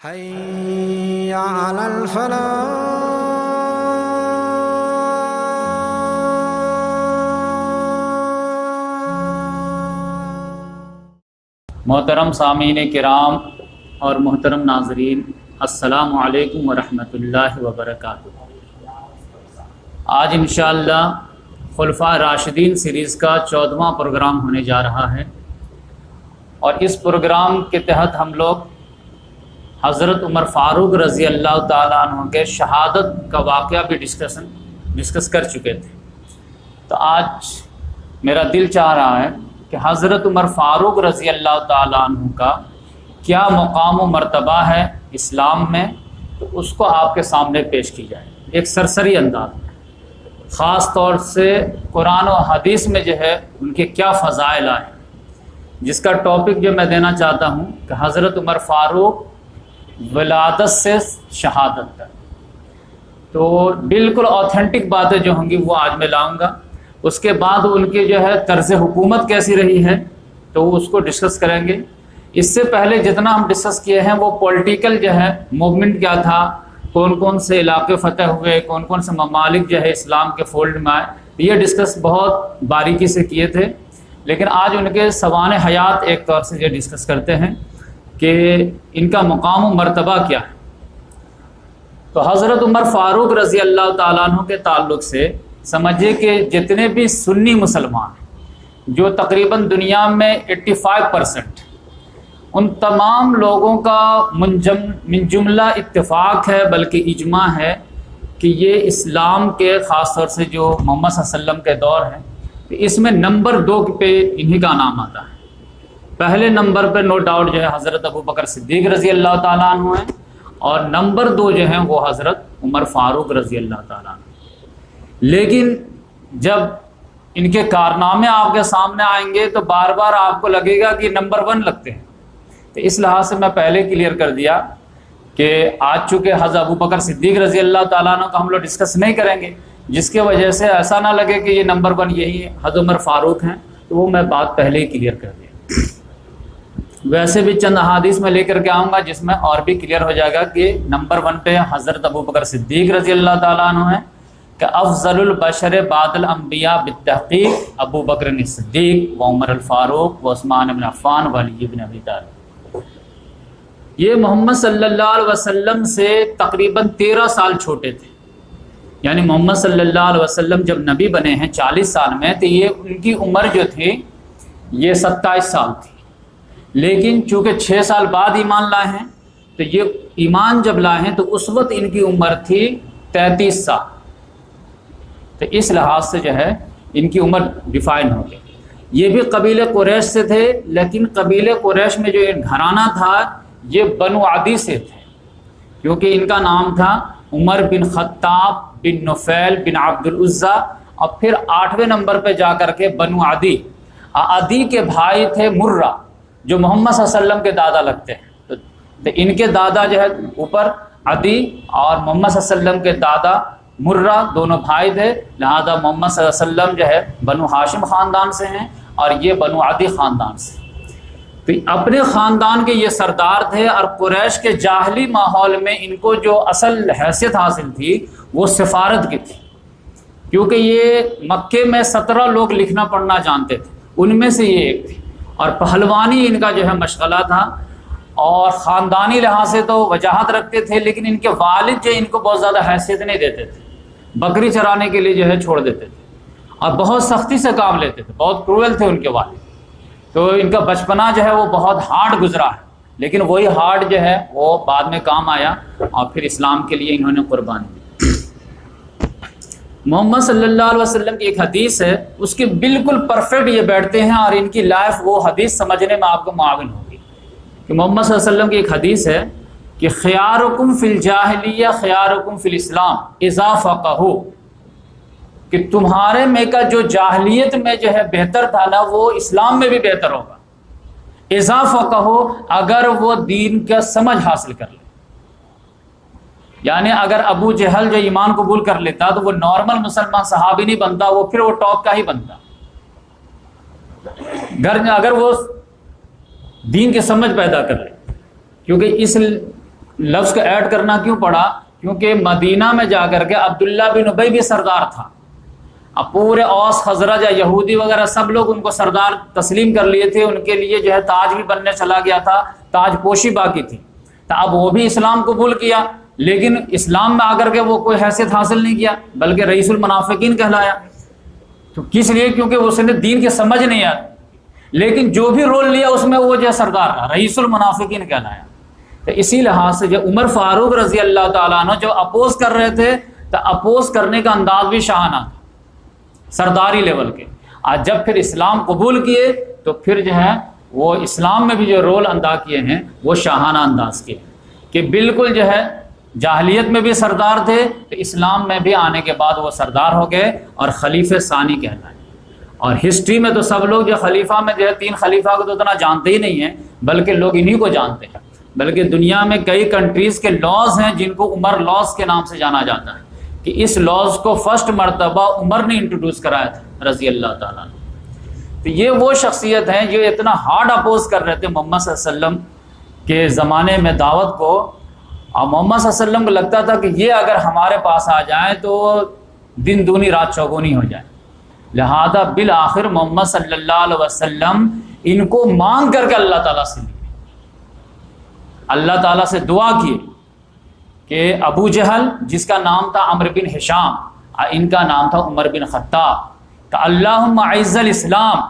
حي على الفلاح. محترم سامعین کرام اور محترم ناظرین، السلام علیکم ورحمۃ اللہ وبرکاتہ۔ آج انشاءاللہ خلفاء راشدین سیریز کا 14واں پروگرام ہونے جا رہا ہے، اور اس پروگرام کے تحت ہم لوگ حضرت عمر فاروق رضی اللہ تعالیٰ عنہ کے شہادت کا واقعہ بھی ڈسکس کر چکے تھے۔ تو آج میرا دل چاہ رہا ہے کہ حضرت عمر فاروق رضی اللہ تعالیٰ عنہ کا کیا مقام و مرتبہ ہے اسلام میں، تو اس کو آپ کے سامنے پیش کی جائے ایک سرسری انداز میں، خاص طور سے قرآن و حدیث میں جو ہے ان کے کیا فضائل آئے، جس کا ٹاپک جو میں دینا چاہتا ہوں کہ حضرت عمر فاروق ولادت سے شہادت تک۔ تو بالکل آتھینٹک باتیں جو ہوں گی وہ آج میں لاؤں گا۔ اس کے بعد ان کی جو ہے طرز حکومت کیسی رہی ہے تو اس کو ڈسکس کریں گے۔ اس سے پہلے جتنا ہم ڈسکس کیے ہیں وہ پولیٹیکل جو ہے موومنٹ کیا تھا، کون کون سے علاقے فتح ہوئے، کون کون سے ممالک جو ہے اسلام کے فولڈ میں آئے، یہ ڈسکس بہت باریکی سے کیے تھے۔ لیکن آج ان کے سوانح حیات ایک طور سے یہ ڈسکس کرتے ہیں کہ ان کا مقام و مرتبہ کیا ہے۔ تو حضرت عمر فاروق رضی اللہ تعالیٰ عنہ کے تعلق سے سمجھے کہ جتنے بھی سنی مسلمان ہیں، جو تقریباً دنیا میں 85%، ان تمام لوگوں کا من جملہ اتفاق ہے، بلکہ اجماع ہے کہ یہ اسلام کے خاص طور سے جو محمد صلی اللہ علیہ وسلم کے دور ہے، اس میں نمبر 2 پہ انہی کا نام آتا ہے۔ پہلے نمبر پہ نو ڈاؤٹ جو ہے حضرت ابو بکر صدیق رضی اللہ تعالیٰ عنہ ہیں، اور نمبر 2 جو ہیں وہ حضرت عمر فاروق رضی اللہ تعالیٰ عنہ۔ لیکن جب ان کے کارنامے آپ کے سامنے آئیں گے تو بار بار آپ کو لگے گا کہ نمبر 1 لگتے ہیں۔ تو اس لحاظ سے میں پہلے کلیئر کر دیا کہ آج چونکہ حضرت ابو بکر صدیق رضی اللہ تعالیٰ عنہ کا ہم لوگ ڈسکس نہیں کریں گے، جس کی وجہ سے ایسا نہ لگے کہ یہ نمبر 1 یہی حضرت عمر فاروق ہیں، تو وہ میں بات پہلے ہی کلیئر کر دیا۔ ویسے بھی چند احادیث میں لے کر کے آؤں گا جس میں اور بھی کلیئر ہو جائے گا کہ نمبر 1 پہ حضرت ابو بکر صدیق رضی اللہ تعالیٰ عنہ ہیں، کہ افضل البشر بعد الانبیاء بالتحقیق ابو بکر صدیق و عمر الفاروق و عثمان بن عفان و علی بن ابی طالب۔ یہ محمد صلی اللہ علیہ وسلم سے تقریباً 13 سال چھوٹے تھے، یعنی محمد صلی اللہ علیہ وسلم جب نبی بنے ہیں 40 سال میں، تو یہ ان کی عمر جو تھی یہ 27 سال تھی۔ لیکن چونکہ 6 سال بعد ایمان لائے ہیں، تو یہ ایمان جب لائے ہیں تو اس وقت ان کی عمر تھی 33 سال۔ تو اس لحاظ سے جو ہے ان کی عمر ڈیفائن ہو گئی۔ یہ بھی قبیلہ قریش سے تھے، لیکن قبیلہ قریش میں جو ایک گھرانہ تھا یہ بنو عدی سے تھے، کیونکہ ان کا نام تھا عمر بن خطاب بن نفیل بن عبد العزیٰ، اور پھر 8ویں نمبر پہ جا کر کے بنو عدی۔ عدی کے بھائی تھے مرہ، جو محمد صلی اللہ علیہ وسلم کے دادا لگتے ہیں، تو ان کے دادا جو ہے اوپر عدی، اور محمد صلی اللہ علیہ وسلم کے دادا مرہ، دونوں بھائی تھے، لہذا محمد صلی اللہ علیہ وسلم جو ہے بنو ہاشم خاندان سے ہیں اور یہ بنو عدی خاندان سے۔ تو اپنے خاندان کے یہ سردار تھے، اور قریش کے جاہلی ماحول میں ان کو جو اصل حیثیت حاصل تھی وہ سفارت کی تھی، کیونکہ یہ مکے میں 17 لوگ لکھنا پڑھنا جانتے تھے، ان میں سے یہ ایک تھی، اور پہلوانی ان کا جو ہے مشغلہ تھا، اور خاندانی لحاظ سے تو وجاہت رکھتے تھے، لیکن ان کے والد جو ان کو بہت زیادہ حیثیت نہیں دیتے تھے، بکری چرانے کے لیے جو ہے چھوڑ دیتے تھے، اور بہت سختی سے کام لیتے تھے، بہت کروئل تھے ان کے والد۔ تو ان کا بچپنا جو ہے وہ بہت ہارڈ گزرا ہے، لیکن وہی ہارڈ جو ہے وہ بعد میں کام آیا، اور پھر اسلام کے لیے انہوں نے قربانی دی۔ محمد صلی اللہ علیہ وسلم کی ایک حدیث ہے، اس کے بالکل پرفیکٹ یہ بیٹھتے ہیں، اور ان کی لائف وہ حدیث سمجھنے میں آپ کو معاون ہوگی کہ محمد صلی اللہ علیہ وسلم کی ایک حدیث ہے کہ خیارکم فی الجاہلیہ خیارکم فی الاسلام اذا فقہوا، کہ تمہارے میں کا جو جاہلیت میں جو ہے بہتر تھا نا، وہ اسلام میں بھی بہتر ہوگا اذا فقہوا، اگر وہ دین کا سمجھ حاصل کر لے۔ یعنی اگر ابو جہل جو ایمان قبول کر لیتا تو وہ نارمل مسلمان صحابی نہیں بنتا، وہ پھر وہ ٹاپ کا ہی بنتا۔ اگر وہ دین کی سمجھ پیدا کر لے، کیونکہ اس لفظ کو ایڈ کرنا کیوں پڑا؟ کیونکہ مدینہ میں جا کر کے عبداللہ بن ابی بھی سردار تھا، اب پورے اوس خزرج یا یہودی وغیرہ سب لوگ ان کو سردار تسلیم کر لیے تھے، ان کے لیے جو ہے تاج بھی بننے چلا گیا تھا، تاج پوشی باقی تھی، تو اب وہ بھی اسلام قبول کیا، لیکن اسلام میں آ کر کے وہ کوئی حیثیت حاصل نہیں کیا بلکہ رئیس المنافقین کہلایا۔ تو کس لیے؟ کیونکہ اس نے دین کی سمجھ نہیں آتی، لیکن جو بھی رول لیا اس میں وہ جو سردار تھا، رئیس المنافقین کہلایا۔ تو اسی لحاظ سے جو عمر فاروق رضی اللہ تعالیٰ عنہ جو اپوز کر رہے تھے، تو اپوز کرنے کا انداز بھی شاہانہ تھا، سرداری لیول کے۔ آج جب پھر اسلام قبول کیے تو پھر جو ہے وہ اسلام میں بھی جو رول ادا کیے ہیں وہ شاہانہ انداز کے، کہ بالکل جو ہے جاہلیت میں بھی سردار تھے تو اسلام میں بھی آنے کے بعد وہ سردار ہو گئے اور خلیفہ ثانی کہلائے۔ اور ہسٹری میں تو سب لوگ جو خلیفہ میں جو ہے 3 خلیفہ کو تو اتنا جانتے ہی نہیں ہیں، بلکہ لوگ انہی کو جانتے ہیں، بلکہ دنیا میں کئی کنٹریز کے لاز ہیں جن کو عمر لاز کے نام سے جانا جاتا ہے، کہ اس لاز کو فرسٹ مرتبہ عمر نے انٹروڈیوس کرایا تھا رضی اللہ تعالیٰ عنہ۔ تو یہ وہ شخصیت ہیں جو اتنا ہارڈ اپوز کر رہے تھے محمد صلی اللہ علیہ وسلم کے زمانے میں دعوت کو، اور محمد صلی اللہ علیہ وسلم کو لگتا تھا کہ یہ اگر ہمارے پاس آ جائیں تو دن دونی رات چوگونی ہو جائے، لہذا بالآخر محمد صلی اللہ علیہ وسلم ان کو مانگ کر کے اللہ تعالیٰ سے لیے، اللہ تعالیٰ سے دعا کیے کہ ابو جہل جس کا نام تھا عمرو بن ہشام، ان کا نام تھا عمر بن خطاب، کہ اللہم اعز الاسلام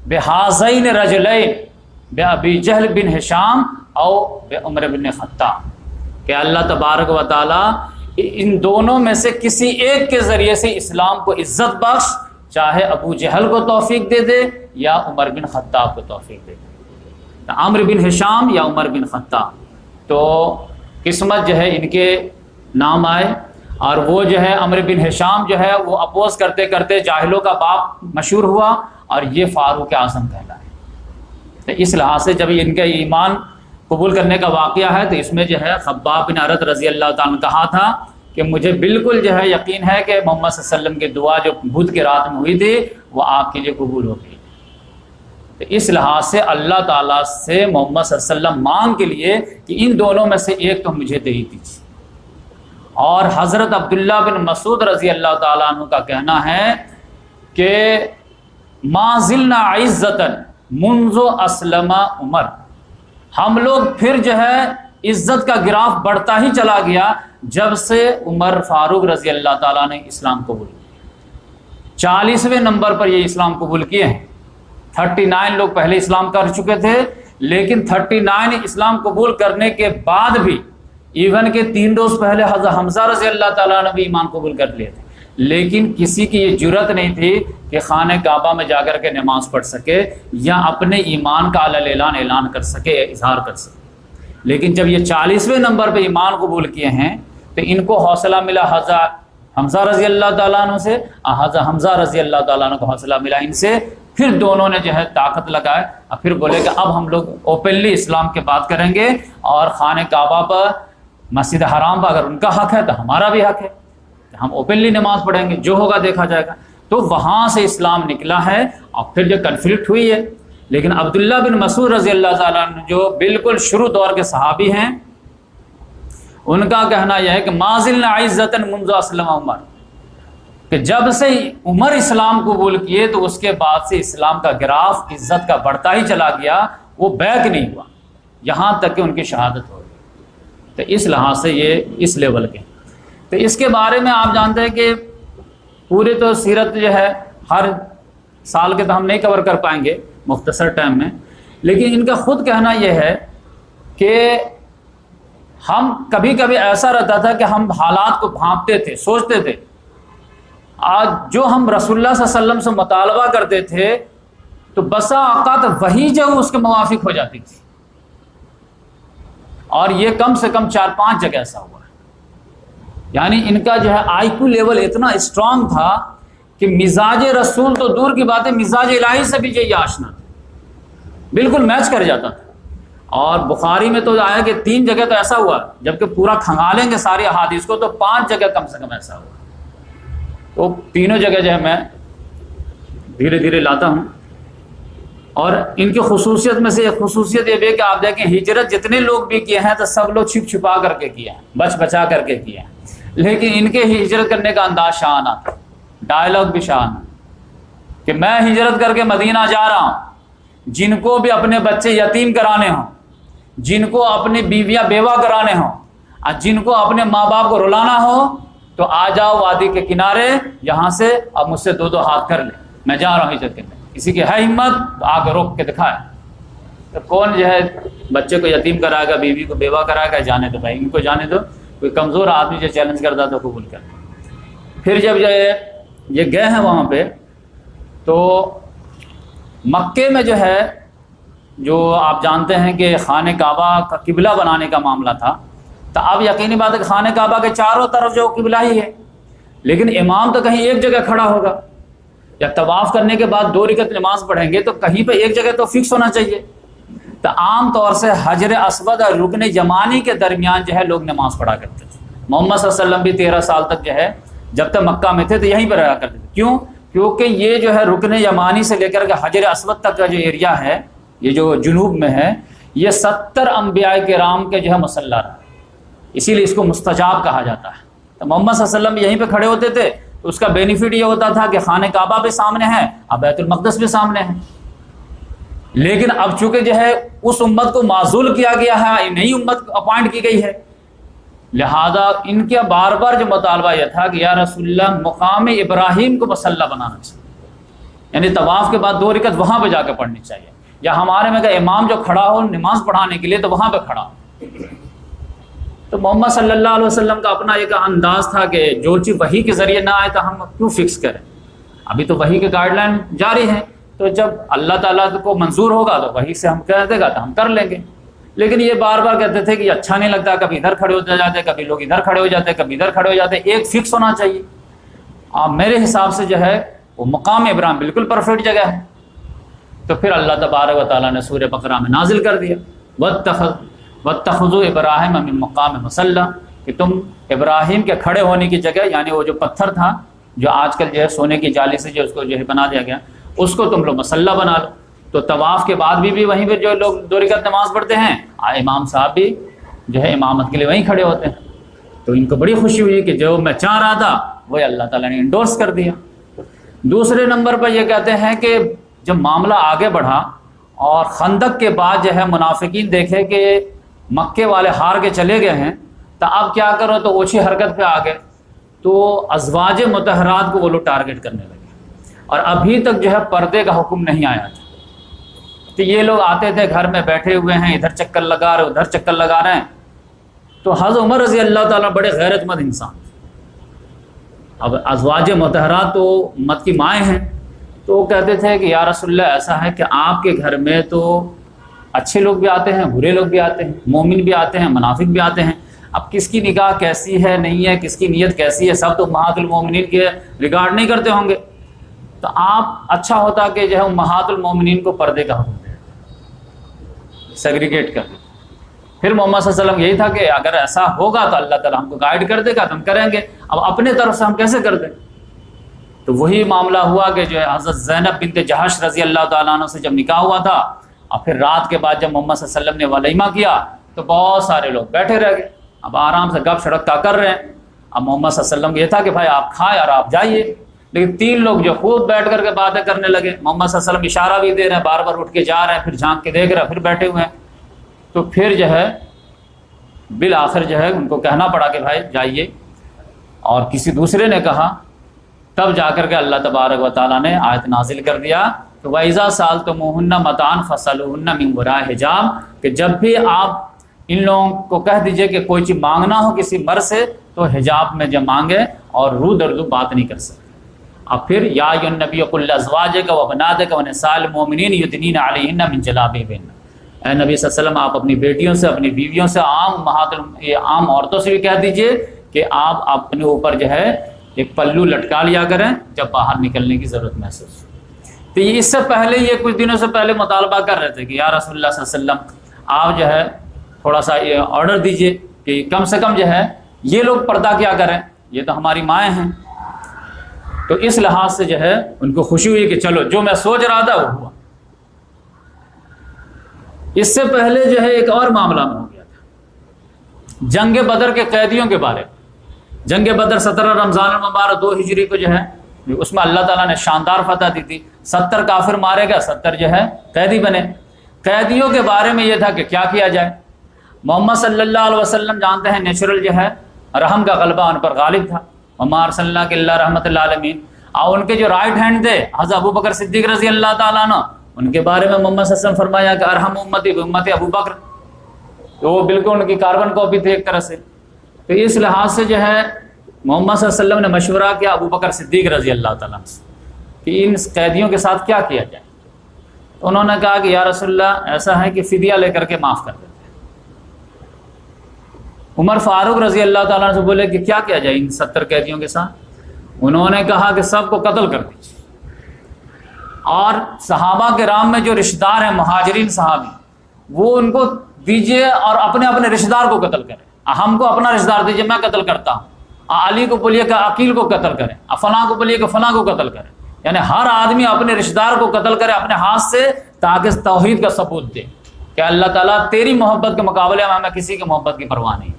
بہذین رجلین بابی جہل بن ہشام او بعمر بن خطاب، کہ اللہ تبارک و تعالیٰ ان دونوں میں سے کسی ایک کے ذریعے سے اسلام کو عزت بخش، چاہے ابو جہل کو توفیق دے دے یا عمر بن خطاب کو توفیق دے دے، عمرو بن ہشام یا عمر بن خطاب۔ تو قسمت جو ہے ان کے نام آئے، اور وہ جو ہے عمرو بن ہشام جو ہے وہ اپوز کرتے کرتے جاہلوں کا باپ مشہور ہوا اور یہ فاروق اعظم کہلائے۔ تو اس لحاظ سے جب ان کا ایمان قبول کرنے کا واقعہ ہے تو اس میں جو ہے خباب بن عرت رضی اللہ تعالیٰ نے کہا تھا کہ مجھے بالکل جو ہے یقین ہے کہ محمد صلی اللہ علیہ وسلم کی دعا جو بدھ کی رات میں ہوئی تھی وہ آپ کے لیے قبول ہو گئی۔ تو اس لحاظ سے اللہ تعالیٰ سے محمد صلی اللہ علیہ وسلم مانگ کے لیے کہ ان دونوں میں سے ایک تو مجھے دے ہی دیجیے۔ اور حضرت عبداللہ بن مسعود رضی اللہ تعالیٰ عنہ کا کہنا ہے کہ ما زلنا عزتا منذ اسلم عمر، ہم لوگ پھر جو ہے عزت کا گراف بڑھتا ہی چلا گیا جب سے عمر فاروق رضی اللہ تعالیٰ نے اسلام قبول کیا۔ 40ویں نمبر پر یہ اسلام قبول کیے ہیں، 39 لوگ پہلے اسلام کر چکے تھے، لیکن 39 اسلام قبول کرنے کے بعد بھی ایون کہ 3 روز پہلے حضرت حمزہ رضی اللہ تعالیٰ نے بھی ایمان قبول کر لیے تھے، لیکن کسی کی یہ جرت نہیں تھی کہ خانہ کعبہ میں جا کر کے نماز پڑھ سکے یا اپنے ایمان کا اعلان کر سکے، اظہار کر سکے۔ لیکن جب یہ 40ویں نمبر پہ ایمان قبول کیے ہیں تو ان کو حوصلہ ملا حضرت حمزہ رضی اللہ تعالیٰ عنہ سے، حضرت حمزہ رضی اللہ تعالیٰ عنہ کو حوصلہ ملا ان سے، پھر دونوں نے جو ہے طاقت لگائے اور پھر بولے کہ اب ہم لوگ اوپنلی اسلام کی بات کریں گے، اور خانہ کعبہ پر مسجد حرام پر اگر ان کا حق ہے تو ہمارا بھی حق ہے، ہم اوپنلی نماز پڑھیں گے، جو ہوگا دیکھا جائے گا۔ تو وہاں سے اسلام نکلا ہے، اور پھر جو کنفلکٹ ہوئی ہے، لیکن عبداللہ بن مسعود رضی اللہ تعالیٰ عنہ جو بالکل شروع دور کے صحابی ہیں، ان کا کہنا یہ ہے کہ ما زلنا عزتا منذ اسلم عمر، کہ جب سے عمر اسلام قبول کیے تو اس کے بعد سے اسلام کا گراف عزت کا بڑھتا ہی چلا گیا، وہ بیک نہیں ہوا یہاں تک کہ ان کی شہادت ہو گئی۔ تو اس لحاظ سے یہ اس لیول کے۔ تو اس کے بارے میں آپ جانتے ہیں کہ پورے تو سیرت جو ہے ہر سال کے تو ہم نہیں کور کر پائیں گے مختصر ٹائم میں، لیکن ان کا خود کہنا یہ ہے کہ ہم کبھی کبھی ایسا رہتا تھا کہ ہم حالات کو بھانپتے تھے، سوچتے تھے، آج جو ہم رسول اللہ صلی اللہ علیہ وسلم سے مطالبہ کرتے تھے تو بسا اوقات وہی جو اس کے موافق ہو جاتی تھی، اور یہ کم سے کم 4-5 جگہ ایسا ہوا ہے۔ یعنی ان کا جو ہے آئی کیو لیول اتنا اسٹرانگ تھا کہ مزاج رسول تو دور کی بات ہے، مزاج الہی سے بھی یہ آشنا تھا، بالکل میچ کر جاتا تھا۔ اور بخاری میں تو آیا کہ 3 جگہ تو ایسا ہوا، جبکہ پورا کھنگالیں گے ساری احادیث کو تو 5 جگہ کم سے کم ایسا ہوا۔ تو تینوں جگہ جو ہے میں دھیرے دھیرے لاتا ہوں۔ اور ان کی خصوصیت میں سے ایک خصوصیت یہ بھی ہے کہ آپ دیکھیں ہجرت جتنے لوگ بھی کیے ہیں تو سب لوگ چھپ چھپا کر کے کیے ہیں، بچ بچا کر کے کیے ہیں، لیکن ان کے ہجرت کرنے کا انداز شانہ تھا، ڈائلاگ بھی شانہ کہ میں ہجرت کر کے مدینہ جا رہا ہوں، جن کو بھی اپنے بچے یتیم کرانے ہوں، جن کو اپنی بیویاں بیوہ کرانے ہوں، اور جن کو اپنے ماں باپ کو رلانا ہو تو آ جاؤ وادی کے کنارے، یہاں سے اب مجھ سے 2 ہاتھ کر لے، میں جا رہا ہوں ہجرت کرنے۔ کسی کی ہے ہمت تو آ کے روک کے دکھائے۔ تو کون جو ہے بچے کو یتیم کرائے گا، بیوی کو بیوہ کرائے گا؟ جانے دو بھائی، ان کو جانے دو، کوئی کمزور آدمی جو چیلنج کرتا تو قبول کر۔ پھر جب یہ گئے ہیں وہاں پہ تو مکے میں جو ہے، جو آپ جانتے ہیں کہ خانہ کعبہ کا قبلہ بنانے کا معاملہ تھا، تو اب یقینی بات ہے کہ خانہ کعبہ کے چاروں طرف جو قبلہ ہی ہے، لیکن امام تو کہیں ایک جگہ کھڑا ہوگا، یا طواف کرنے کے بعد 2 رکعت نماز پڑھیں گے تو کہیں پہ ایک جگہ تو فکس ہونا چاہیے۔ تو عام طور سے حجر اسود اور رکن یمانی کے درمیان جو ہے لوگ نماز پڑھا کرتے تھے۔ محمد صلی اللہ علیہ وسلم بھی 13 سال تک جو ہے جب تک مکہ میں تھے تو یہیں پہ رہا کرتے تھے۔ کیوں؟ کیونکہ یہ جو ہے رکن یمانی سے لے کر کے حجر اسود تک کا جو ایریا ہے، یہ جو جنوب میں ہے، یہ 70 انبیاء کرام کے جو ہے مسلح رہا، اسی لیے اس کو مستجاب کہا جاتا ہے۔ تو محمد صلی اللہ علیہ وسلم یہیں پہ کھڑے ہوتے تھے، تو اس کا بینیفٹ یہ ہوتا تھا کہ خانہ کعبہ بھی سامنے ہے، اب بیت المقدس بھی سامنے ہے۔ لیکن اب چونکہ جو ہے اس امت کو معزول کیا گیا ہے، نئی امت اپوائنٹ کی گئی ہے، لہذا ان کے بار بار جو مطالبہ یہ تھا کہ یا رسول اللہ مقام ابراہیم کو مسلح بنانا چاہیے، یعنی طواف کے بعد 2 رکعت وہاں پہ جا کے پڑھنی چاہیے، یا ہمارے میں کہ امام جو کھڑا ہو نماز پڑھانے کے لیے تو وہاں پہ کھڑا ہو۔ تو محمد صلی اللہ علیہ وسلم کا اپنا ایک انداز تھا کہ جو چیز وحی کے ذریعے نہ آئے تو ہم کیوں فکس کریں، ابھی تو وحی کے گائیڈ لائن جاری ہیں، تو جب اللہ تعالیٰ کو منظور ہوگا تو وحی سے ہم کہہ دے گا تو ہم کر لیں گے۔ لیکن یہ بار بار کہتے تھے کہ یہ اچھا نہیں لگتا، کبھی ادھر کھڑے ہو جاتے، کبھی لوگ ادھر کھڑے ہو جاتے، کبھی ادھر کھڑے ہو جاتے، ایک فکس ہونا چاہیے۔ میرے حساب سے جو ہے وہ مقام ابراہیم بالکل پرفیکٹ جگہ ہے۔ تو پھر اللہ تبارک و تعالیٰ نے سورہ بقرہ میں نازل کر دیا وَاتَّخَذُوا إِبْرَاهِيمَ مِن مَّقَامِ مُصَلًّى، کہ تم ابراہیم کے کھڑے ہونے کی جگہ، یعنی وہ جو پتھر تھا جو آج کل جو ہے سونے کی جالی سے جو اس کو جو ہے بنا دیا گیا، اس کو تم لوگ مصلی بنا لو۔ تو طواف کے بعد بھی وہیں پہ جو لوگ 2 رکعت نماز پڑھتے ہیں، امام صاحب بھی جو ہے امامت کے لیے وہیں کھڑے ہوتے ہیں۔ تو ان کو بڑی خوشی ہوئی کہ جو میں چاہ رہا تھا وہ اللہ تعالیٰ نے انڈورس کر دیا۔ دوسرے نمبر پر یہ کہتے ہیں کہ جب معاملہ آگے بڑھا اور خندق کے بعد جو ہے منافقین دیکھے کہ مکے والے ہار کے چلے گئے ہیں، تو اب کیا کرو، تو اوچھی حرکت پہ آ گئے، تو ازواج مطہرات کو وہ لوگ ٹارگٹ کرنے لگے، اور ابھی تک جو ہے پردے کا حکم نہیں آیا تھا۔ تو یہ لوگ آتے تھے گھر میں بیٹھے ہوئے ہیں، ادھر چکر لگا رہے ادھر چکر لگا رہے ہیں۔ تو حضرت عمر رضی اللہ تعالیٰ بڑے غیرت مند انسان، اب ازواج مطہرات تو امت کی مائیں ہیں، تو وہ کہتے تھے کہ یا رسول اللہ ایسا ہے کہ آپ کے گھر میں تو اچھے لوگ بھی آتے ہیں، برے لوگ بھی آتے ہیں، مومن بھی آتے ہیں، منافق بھی آتے ہیں، اب کس کی نگاہ کیسی ہے نہیں ہے، کس کی نیت کیسی ہے، سب تو امہات المومنین کے ریگارڈ نہیں کرتے ہوں گے، تو آپ اچھا ہوتا کہ جو ہے امہات المومنین کو پردے کا حکم دیں، سیگریگیٹ کر دیں۔ پھر محمد صلی اللہ علیہ وسلم یہی تھا کہ اگر ایسا ہوگا تو اللہ تعالیٰ ہم کو گائیڈ کر دے گا تو ہم کریں گے، اب اپنے طرف سے ہم کیسے کر دیں؟ تو وہی معاملہ ہوا کہ جو ہے حضرت زینب بنت جہش رضی اللہ تعالیٰ عنہ سے جب نکاح ہوا تھا، اور پھر رات کے بعد جب محمد صلی اللہ علیہ وسلم نے ولیمہ کیا تو بہت سارے لوگ بیٹھے رہ گئے، اب آرام سے گپ شڑکا کر رہے ہیں۔ اب محمد صلی اللہ علیہ وسلم یہ تھا کہ بھائی آپ کھائیں اور آپ جائیے، لیکن 3 لوگ جو خود بیٹھ کر کے باتیں کرنے لگے، محمد صلی اللہ علیہ وسلم اشارہ بھی دے رہے ہیں، بار بار اٹھ کے جا رہے ہیں، پھر جھانک کے دیکھ رہے ہیں، پھر بیٹھے ہوئے ہیں۔ تو پھر جو ہے بالآخر جو ہے ان کو کہنا پڑا کہ بھائی جائیے، اور کسی دوسرے نے کہا، تب جا کر کے اللہ تبارک و تعالیٰ نے آیت نازل کر دیا کہ وَإِذَا سَأَلْتُمُوهُنَّ مَتَاعًا فَاسْأَلُوهُنَّ مِنْ وَرَاءِ حِجَابٍ، کہ جب بھی آپ ان لوگوں کو کہہ دیجئے کہ کوئی چیز مانگنا ہو کسی مرد سے تو حجاب میں جب مانگے اور رو دردو بات نہیں کر سکتے۔ اب پھر یا ایھا النبی قل لازواجک وبناتک ونساء المؤمنین یدنین علیہن من جلابیبہن، اے نبی صلی اللہ علیہ وسلم آپ اپنی بیٹیوں سے، اپنی بیویوں سے، عام عورتوں سے بھی کہہ دیجئے کہ آپ اپنے اوپر جو ہے ایک پلو لٹکا لیا کریں جب باہر نکلنے کی ضرورت محسوس ہو۔ تو یہ اس سے پہلے یہ کچھ دنوں سے پہلے مطالبہ کر رہے تھے کہ یا رسول اللہ صلی اللہ علیہ وسلم آپ جو ہے تھوڑا سا یہ آرڈر دیجئے کہ کم سے کم جو ہے یہ لوگ پردہ کیا کریں، یہ تو ہماری مائیں ہیں۔ تو اس لحاظ سے جو ہے ان کو خوشی ہوئی کہ چلو جو میں سوچ رہا تھا وہ ہوا۔ اس سے پہلے جو ہے ایک اور معاملہ میں ہو گیا تھا، جنگ بدر کے قیدیوں کے بارے میں۔ جنگ بدر 17 رمضان المبارک 2 ہجری کو جو ہے اس میں اللہ تعالیٰ نے شاندار فتح دی تھی، 70 کافر مارے گئے، 70 جو ہے قیدی بنے۔ قیدیوں کے بارے میں یہ تھا کہ کیا کیا جائے۔ محمد صلی اللہ علیہ وسلم جانتے ہیں نیچرل جو ہے رحم کا غلبہ ان پر غالب تھا، وما ارسلناک الا رحمۃ للعالمین۔ اور ان کے جو رائٹ ہینڈ تھے حضرت ابو بکر صدیق رضی اللہ تعالیٰ عنہ، ان کے بارے میں محمد صلی اللہ علیہ وسلم فرمایا کہ ارحم امتی بامت ابو بکر، تو وہ بالکل ان کی کاربن کاپی تھے ایک طرح سے۔ تو اس لحاظ سے جو ہے محمد صلی اللہ علیہ وسلم نے مشورہ کیا ابو بکر صدیق رضی اللہ تعالیٰ عنہ سے کہ ان قیدیوں کے ساتھ کیا کیا جائے۔ تو انہوں نے کہا کہ یا رسول اللہ ایسا ہے کہ فدیہ لے کر کے معاف کر دیتے ہیں۔ عمر فاروق رضی اللہ تعالیٰ عنہ سے بولے کہ کیا کیا جائے ان 70 قیدیوں کے ساتھ؟ انہوں نے کہا کہ سب کو قتل کر دیجیے، اور صحابہ کرام میں جو رشتہ دار ہیں مہاجرین صحابی وہ ان کو دیجیے اور اپنے اپنے رشتہ دار کو قتل کریں۔ ہم کو اپنا رشتہ دار دیجیے، میں قتل کرتا ہوں۔ علی کو بولیے کہ عقیل کو قتل کریں، فلاں کو بولیے کہ فلاں کو قتل کریں۔ یعنی ہر آدمی اپنے رشتہ دار کو قتل کرے اپنے ہاتھ سے، تاکہ توحید کا ثبوت دے کہ اللہ تعالیٰ تیری محبت کے مقابلے میں ہمیں کسی کی محبت کی پرواہ نہیں۔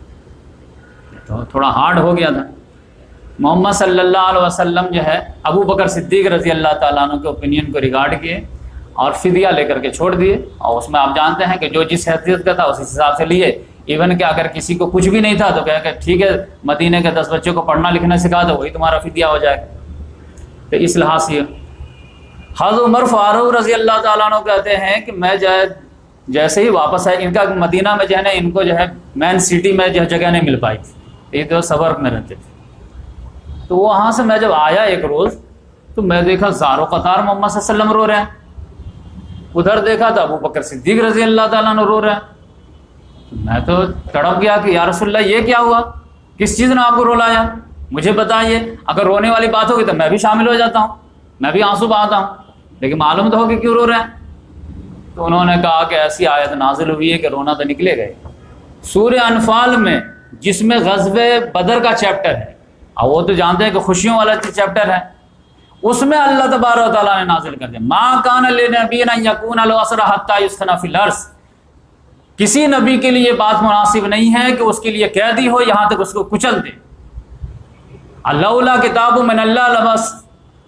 تو تھوڑا ہارڈ ہو گیا تھا۔ محمد صلی اللہ علیہ وسلم جو ہے ابو بکر صدیق رضی اللہ تعالیٰ عنہ کے اوپینین کو ریگارڈ کیے اور فدیہ لے کر کے چھوڑ دیے، اور اس میں آپ جانتے ہیں کہ جو جس حیثیت کا تھا اس حساب سے لیے۔ ایون کہ اگر کسی کو کچھ بھی نہیں تھا تو کہا کہ ٹھیک ہے مدینے کے 10 بچوں کو پڑھنا لکھنا سکھا دو، وہی تمہارا فدیہ ہو جائے گا۔ تو اس لحاظ سے حضرت عمر فاروق رضی اللہ تعالیٰ عنہ کہتے ہیں کہ میں جیسے ہی واپس آئے، ان کا مدینہ میں جو ہے نا ان کو جو ہے مین سٹی میں جو جگہ نہیں مل پائی تھی، یہ تو سبرب میں رہتے تھے۔ تو وہاں سے میں جب آیا ایک روز تو میں دیکھا زارو قطار محمد صلی اللہ علیہ وسلم رو رہے ہیں، ادھر دیکھا تو ابو بکر صدیق رضی اللہ تعالیٰ عنہ رو رہے ہیں۔ میں تو تڑپ گیا کہ یا رسول اللہ یہ کیا ہوا، کس چیز نے آپ کو رلایا، مجھے بتائیے۔ اگر رونے والی بات ہوگی تو میں بھی شامل ہو جاتا ہوں، میں بھی آنسو بہاتا ہوں، لیکن معلوم تو ہو کہ کیوں رو رہے ہیں۔ تو انہوں نے کہا کہ ایسی آیت نازل ہوئی ہے کہ رونا تو نکلے گئے۔ سورہ انفال میں جس میں غزوہ بدر کا چیپٹر ہے، اور وہ تو جانتے ہیں کہ خوشیوں والا چیپٹر ہے، اس میں اللہ تبارک و تعالیٰ نے نازل کر دیا ما کان لنبی ان یکون له اسرى حتى يسخن فی الارض۔ کسی نبی کے لیے یہ بات مناسب نہیں ہے کہ اس کے لیے قیدی ہو یہاں تک اس کو کچل دے۔ لولا کتاب من اللہ لبس،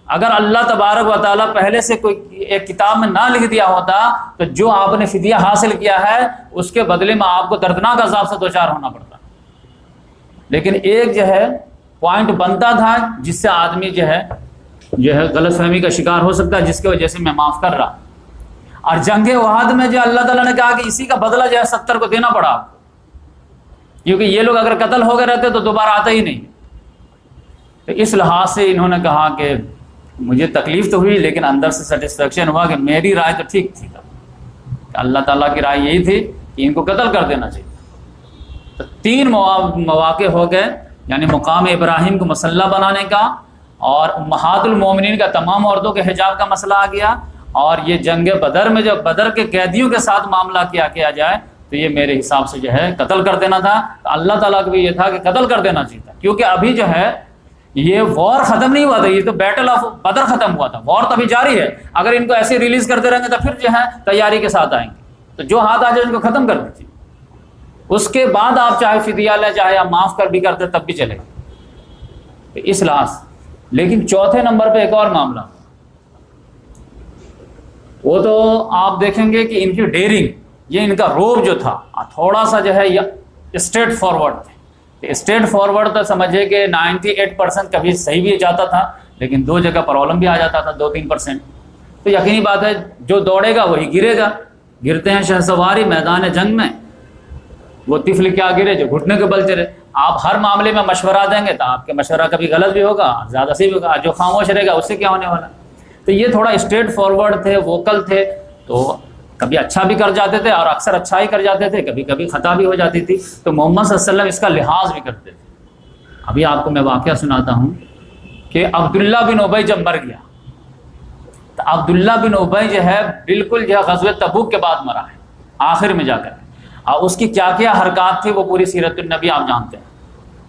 اگر اللہ تبارک و تعالیٰ پہلے سے کوئی ایک کتاب میں نہ لکھ دیا ہوتا تو جو آپ نے فدیہ حاصل کیا ہے اس کے بدلے میں آپ کو دردناک عذاب سے دوچار ہونا پڑتا۔ لیکن ایک جو ہے پوائنٹ بنتا تھا جس سے آدمی جو ہے غلط فہمی کا شکار ہو سکتا ہے، جس کی وجہ سے میں معاف کر رہا۔ اور جنگ احد میں جو اللہ تعالیٰ نے کہا کہ اسی کا بدلہ جو ہے 70 کو دینا پڑا، کیونکہ یہ لوگ اگر قتل ہو گئے رہتے تو دوبارہ آتے ہی نہیں۔ تو اس لحاظ سے انہوں نے کہا کہ مجھے تکلیف تو ہوئی لیکن اندر سے سیٹسفیکشن ہوا کہ میری رائے تو ٹھیک تھی، اللہ تعالیٰ کی رائے یہی تھی کہ ان کو قتل کر دینا چاہیے۔ تو 3 مواقع ہو گئے، یعنی مقام ابراہیم کو مسلح بنانے کا، اور امہات المومنین کا تمام عورتوں کے حجاب کا مسئلہ آ گیا، اور یہ جنگ بدر میں جو بدر کے قیدیوں کے ساتھ معاملہ کیا جائے تو یہ میرے حساب سے جو ہے قتل کر دینا تھا۔ تو اللہ تعالیٰ کو بھی یہ تھا کہ قتل کر دینا چاہیے تھا، کیونکہ ابھی جو ہے یہ وار ختم نہیں ہوا تھا، یہ تو بیٹل آف بدر ختم ہوا تھا، وار تو ابھی جاری ہے۔ اگر ان کو ایسے ریلیز کرتے رہیں گے تو پھر جو ہے تیاری کے ساتھ آئیں گے، تو جو ہاتھ آ جائے ان کو ختم کر دیجیے، اس کے بعد آپ چاہے فدیہ لیں چاہے آپ معاف کر بھی کرتے تب بھی چلے گا۔ تو اس لحاظ لیکن چوتھے نمبر پہ ایک اور معاملہ، وہ تو آپ دیکھیں گے کہ ان کی ڈیرنگ، یہ ان کا روب جو تھا تھوڑا سا جو ہے اسٹریٹ فارورڈ تھے۔ اسٹریٹ فارورڈ تو سمجھے کہ 98% کبھی صحیح بھی جاتا تھا، لیکن 2 جگہ پرابلم بھی آ جاتا تھا، 2-3%۔ تو یقینی بات ہے جو دوڑے گا وہی گرے گا۔ گرتے ہیں شہسواری میدان جنگ میں، وہ طفل کیا گرے جو گھٹنے کے بل چلے۔ آپ ہر معاملے میں مشورہ دیں گے تو آپ کے مشورہ کبھی غلط بھی ہوگا، زیادہ سے بھی ہوگا، جو خاموش رہے گا اس سے کیا ہونے والا۔ تو یہ تھوڑا اسٹریٹ فارورڈ تھے، ووکل تھے، تو کبھی اچھا بھی کر جاتے تھے اور اکثر اچھا ہی کر جاتے تھے، کبھی کبھی خطا بھی ہو جاتی تھی۔ تو محمد صلی اللہ علیہ وسلم اس کا لحاظ بھی کرتے تھے۔ ابھی آپ کو میں واقعہ سناتا ہوں کہ عبداللہ بن ابی جب مر گیا تو عبداللہ بن ابی جو ہے بالکل جو ہے غزوہ تبوک کے بعد مرا ہے، آخر میں جا کر، اور اس کی کیا کیا حرکات تھی وہ پوری سیرت النبی آپ جانتے ہیں۔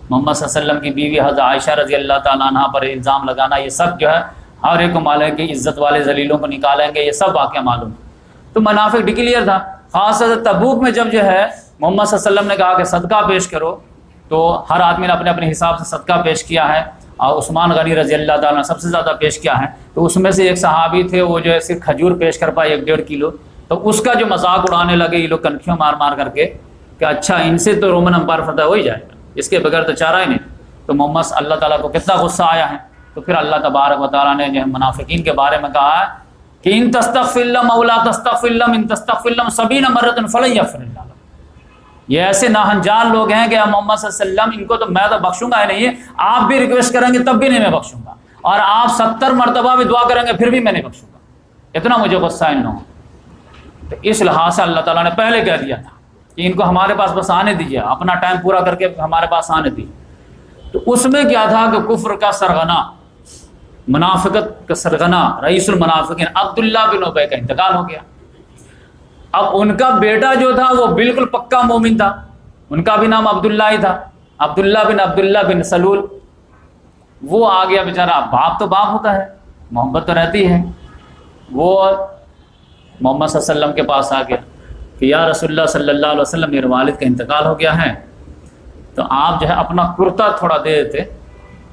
محمد صلی اللہ علیہ وسلم کی بیوی حضرت عائشہ رضی اللہ تعالیٰ عنہ پر الزام لگانا، یہ سب جو ہے ہر ایک کو معلوم ہے کہ عزت والے ذلیلوں کو نکالیں گے، یہ سب واقعہ معلوم ہے۔ تو منافق ڈکلیئر تھا، خاص طور سے تبوک میں جب جو ہے محمد صلی اللہ علیہ وسلم نے کہا کہ صدقہ پیش کرو، تو ہر آدمی نے اپنے اپنے حساب سے صدقہ پیش کیا ہے، اور عثمان غنی رضی اللہ تعالیٰ نے سب سے زیادہ پیش کیا ہے۔ تو اس میں سے ایک صحابی تھے، وہ جو ہے صرف کھجور پیش کر پائے 1.5 کلو، تو اس کا جو مذاق اڑانے لگے یہ لوگ کنکھیوں مار مار کر کے کہ اچھا ان سے تو رومن امپائر فتح ہو ہی جائے گا، اس کے بغیر تو چارہ ہی نہیں۔ تو محمد اللہ تعالیٰ کو کتنا غصہ آیا ہے، تو پھر اللہ تبارک و تعالیٰ نے جو ہے منافقین کے بارے میں کہا ہے کہ ان تستغفر لهم او لا تستغفر لهم ان تستغفر لهم 70 مرۃ فلن یغفر اللہ لهم۔ یہ ایسے ناہنجان لوگ ہیں کہ محمد صلی اللہ علیہ وسلم ان کو تو میں تو بخشوں گا ہی نہیں ہے، آپ بھی ریکویسٹ کریں گے تب بھی نہیں میں بخشوں گا، اور آپ 70 مرتبہ بھی دعا کریں گے پھر بھی میں نہیں بخشوں گا، اتنا مجھے غصہ ان لوگوں۔ تو اس لحاظ سے اللہ تعالیٰ نے پہلے کہہ دیا تھا کہ ان کو ہمارے پاس بس آنے دیجیے، اپنا ٹائم پورا کر کے ہمارے پاس آنے دیجیے۔ تو اس میں کیا تھا کہ کفر کا سرغنہ، منافقت کا سرغنہ، رئیس المنافقین عبداللہ بن ابی کا انتقال ہو گیا۔ اب ان کا بیٹا جو تھا وہ بالکل پکا مومن تھا، ان کا بھی نام عبداللہ ہی تھا، عبداللہ بن سلول۔ وہ آ گیا بیچارہ، باپ تو باپ ہوتا ہے، محبت تو رہتی ہے۔ وہ محمد صلی اللہ علیہ وسلم کے پاس آ گیا کہ یا رسول اللہ صلی اللہ علیہ وسلم میرے والد کا انتقال ہو گیا ہے، تو آپ جو ہے اپنا کرتا تھوڑا دے دیتے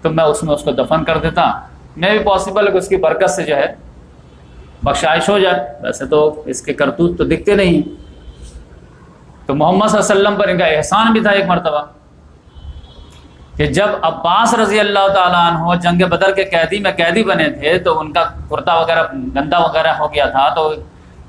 تو میں اس میں اس کو دفن کر دیتا، میں بھی پاسبل ہے کہ اس کی برکت سے جو ہے بخشائش ہو جائے، ویسے تو اس کے کرتوت تو دکھتے نہیں ہیں۔ تو محمد صلی اللہ علیہ وسلم پر ان کا احسان بھی تھا ایک مرتبہ کہ جب عباس رضی اللہ تعالیٰ عنہ جنگ بدر کے قیدی بنے تھے، تو ان کا کرتا وغیرہ گندا وغیرہ ہو گیا تھا، تو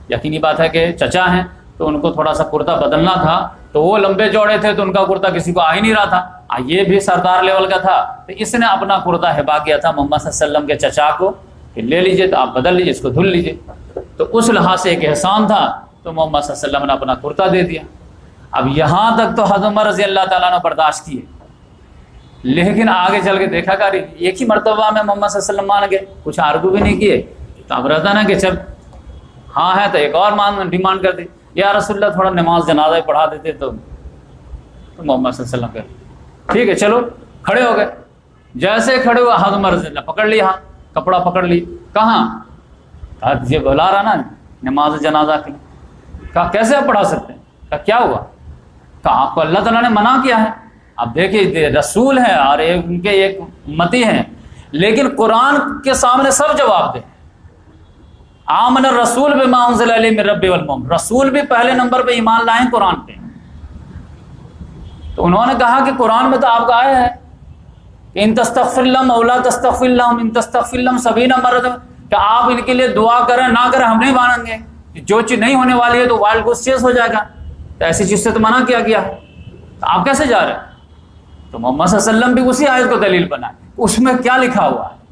یقینی بات ہے کہ چچا ہیں تو ان کو تھوڑا سا کرتا بدلنا تھا، تو وہ لمبے چوڑے تھے تو ان کا کرتا کسی کو آ ہی نہیں رہا تھا، یہ بھی سردار لیول کا تھا، تو اس نے اپنا کرتا ہبا کیا تھا محمد صلی اللہ علیہ وسلم کے چچا کو کہ لے لیجئے، تو آپ بدل لیجئے، اس کو دھل لیجئے۔ تو اس لحاظ سے ایک احسان تھا، تو محمد صلی اللہ علیہ وسلم نے اپنا کرتا دے دیا۔ اب یہاں تک تو حضرت عمر رضی اللہ تعالیٰ نے برداشت کیے، لیکن آگے چل کے دیکھا کاری ایک ہی مرتبہ میں محمد صلی اللہ علیہ وسلم مان گئے، کچھ آرگو بھی نہیں کیے، تو اب رہتا نا کہ جب ہاں ہے تو ایک اور ڈیمانڈ کر دی، یا رسول اللہ تھوڑا نماز جنازہ پڑھا دیتے تو محمد صلی اللہ علیہ وسلم کہ ٹھیک ہے چلو، کھڑے ہو گئے۔ جیسے کھڑے ہوئے حضرت عمر رضی اللہ پکڑ لی، ہاں کپڑا پکڑ لی، کہاں یہ بلا رہا نا نماز جنازہ کے لیے، کہا کیسے آپ پڑھا سکتے ہیں، کہا کیا ہوا، کہا آپ کو اللہ تعالیٰ نے منع کیا ہے۔ اب دیکھیے رسول ہیں اور ان کے ایک امتی ہیں، لیکن قرآن کے سامنے سب جواب دیں۔ آمن الرسول بما انزل الیہ من ربہ والمؤمنون، رسول بھی پہلے نمبر پہ ایمان لائیں قرآن پہ۔ تو انہوں نے کہا کہ قرآن میں تو آپ کا آیا ہے کہ ان تستغفر لهم او لا تستغفر لهم ان تستغفر لهم 70 مرۃ، کہ آپ ان کے لیے دعا کریں نہ کریں ہم نہیں مانیں گے، جو چیز نہیں ہونے والی ہے تو وائلڈ گوس چیز ہو جائے گا، تو ایسی چیز سے تو منع کیا گیا ہے، تو آپ کیسے جا رہے ہیں؟ تو محمد صلی اللہ علیہ وسلم بھی اسی آیت کو دلیل بنائے، اس میں کیا لکھا ہوا ہے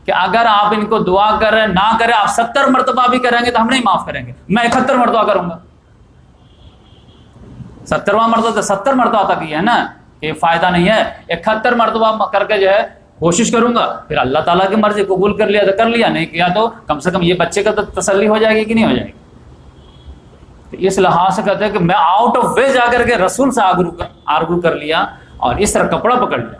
کہ اگر آپ ان کو دعا کریں نہ کریں، آپ 70 مرتبہ بھی کریں گے تو ہم نہیں معاف کریں گے، میں 71 مرتبہ کروں گا۔ 70واں مرتبہ تو 70 مرتبہ تک ہی ہے نا، کہ فائدہ نہیں ہے، 71 مرتبہ کر کے جو ہے کوشش کروں گا، پھر اللہ تعالیٰ کی مرضی، قبول کر لیا تو کر لیا، نہیں کیا تو کم سے کم یہ بچے کا تو تسلی ہو جائے گی کہ نہیں ہو جائے گی۔ تو اس لحاظ سے کہتے ہیں کہ میں آؤٹ آف وے جا کر کے رسول سے آرگو کر لیا اور اس طرح کپڑا پکڑ لیا،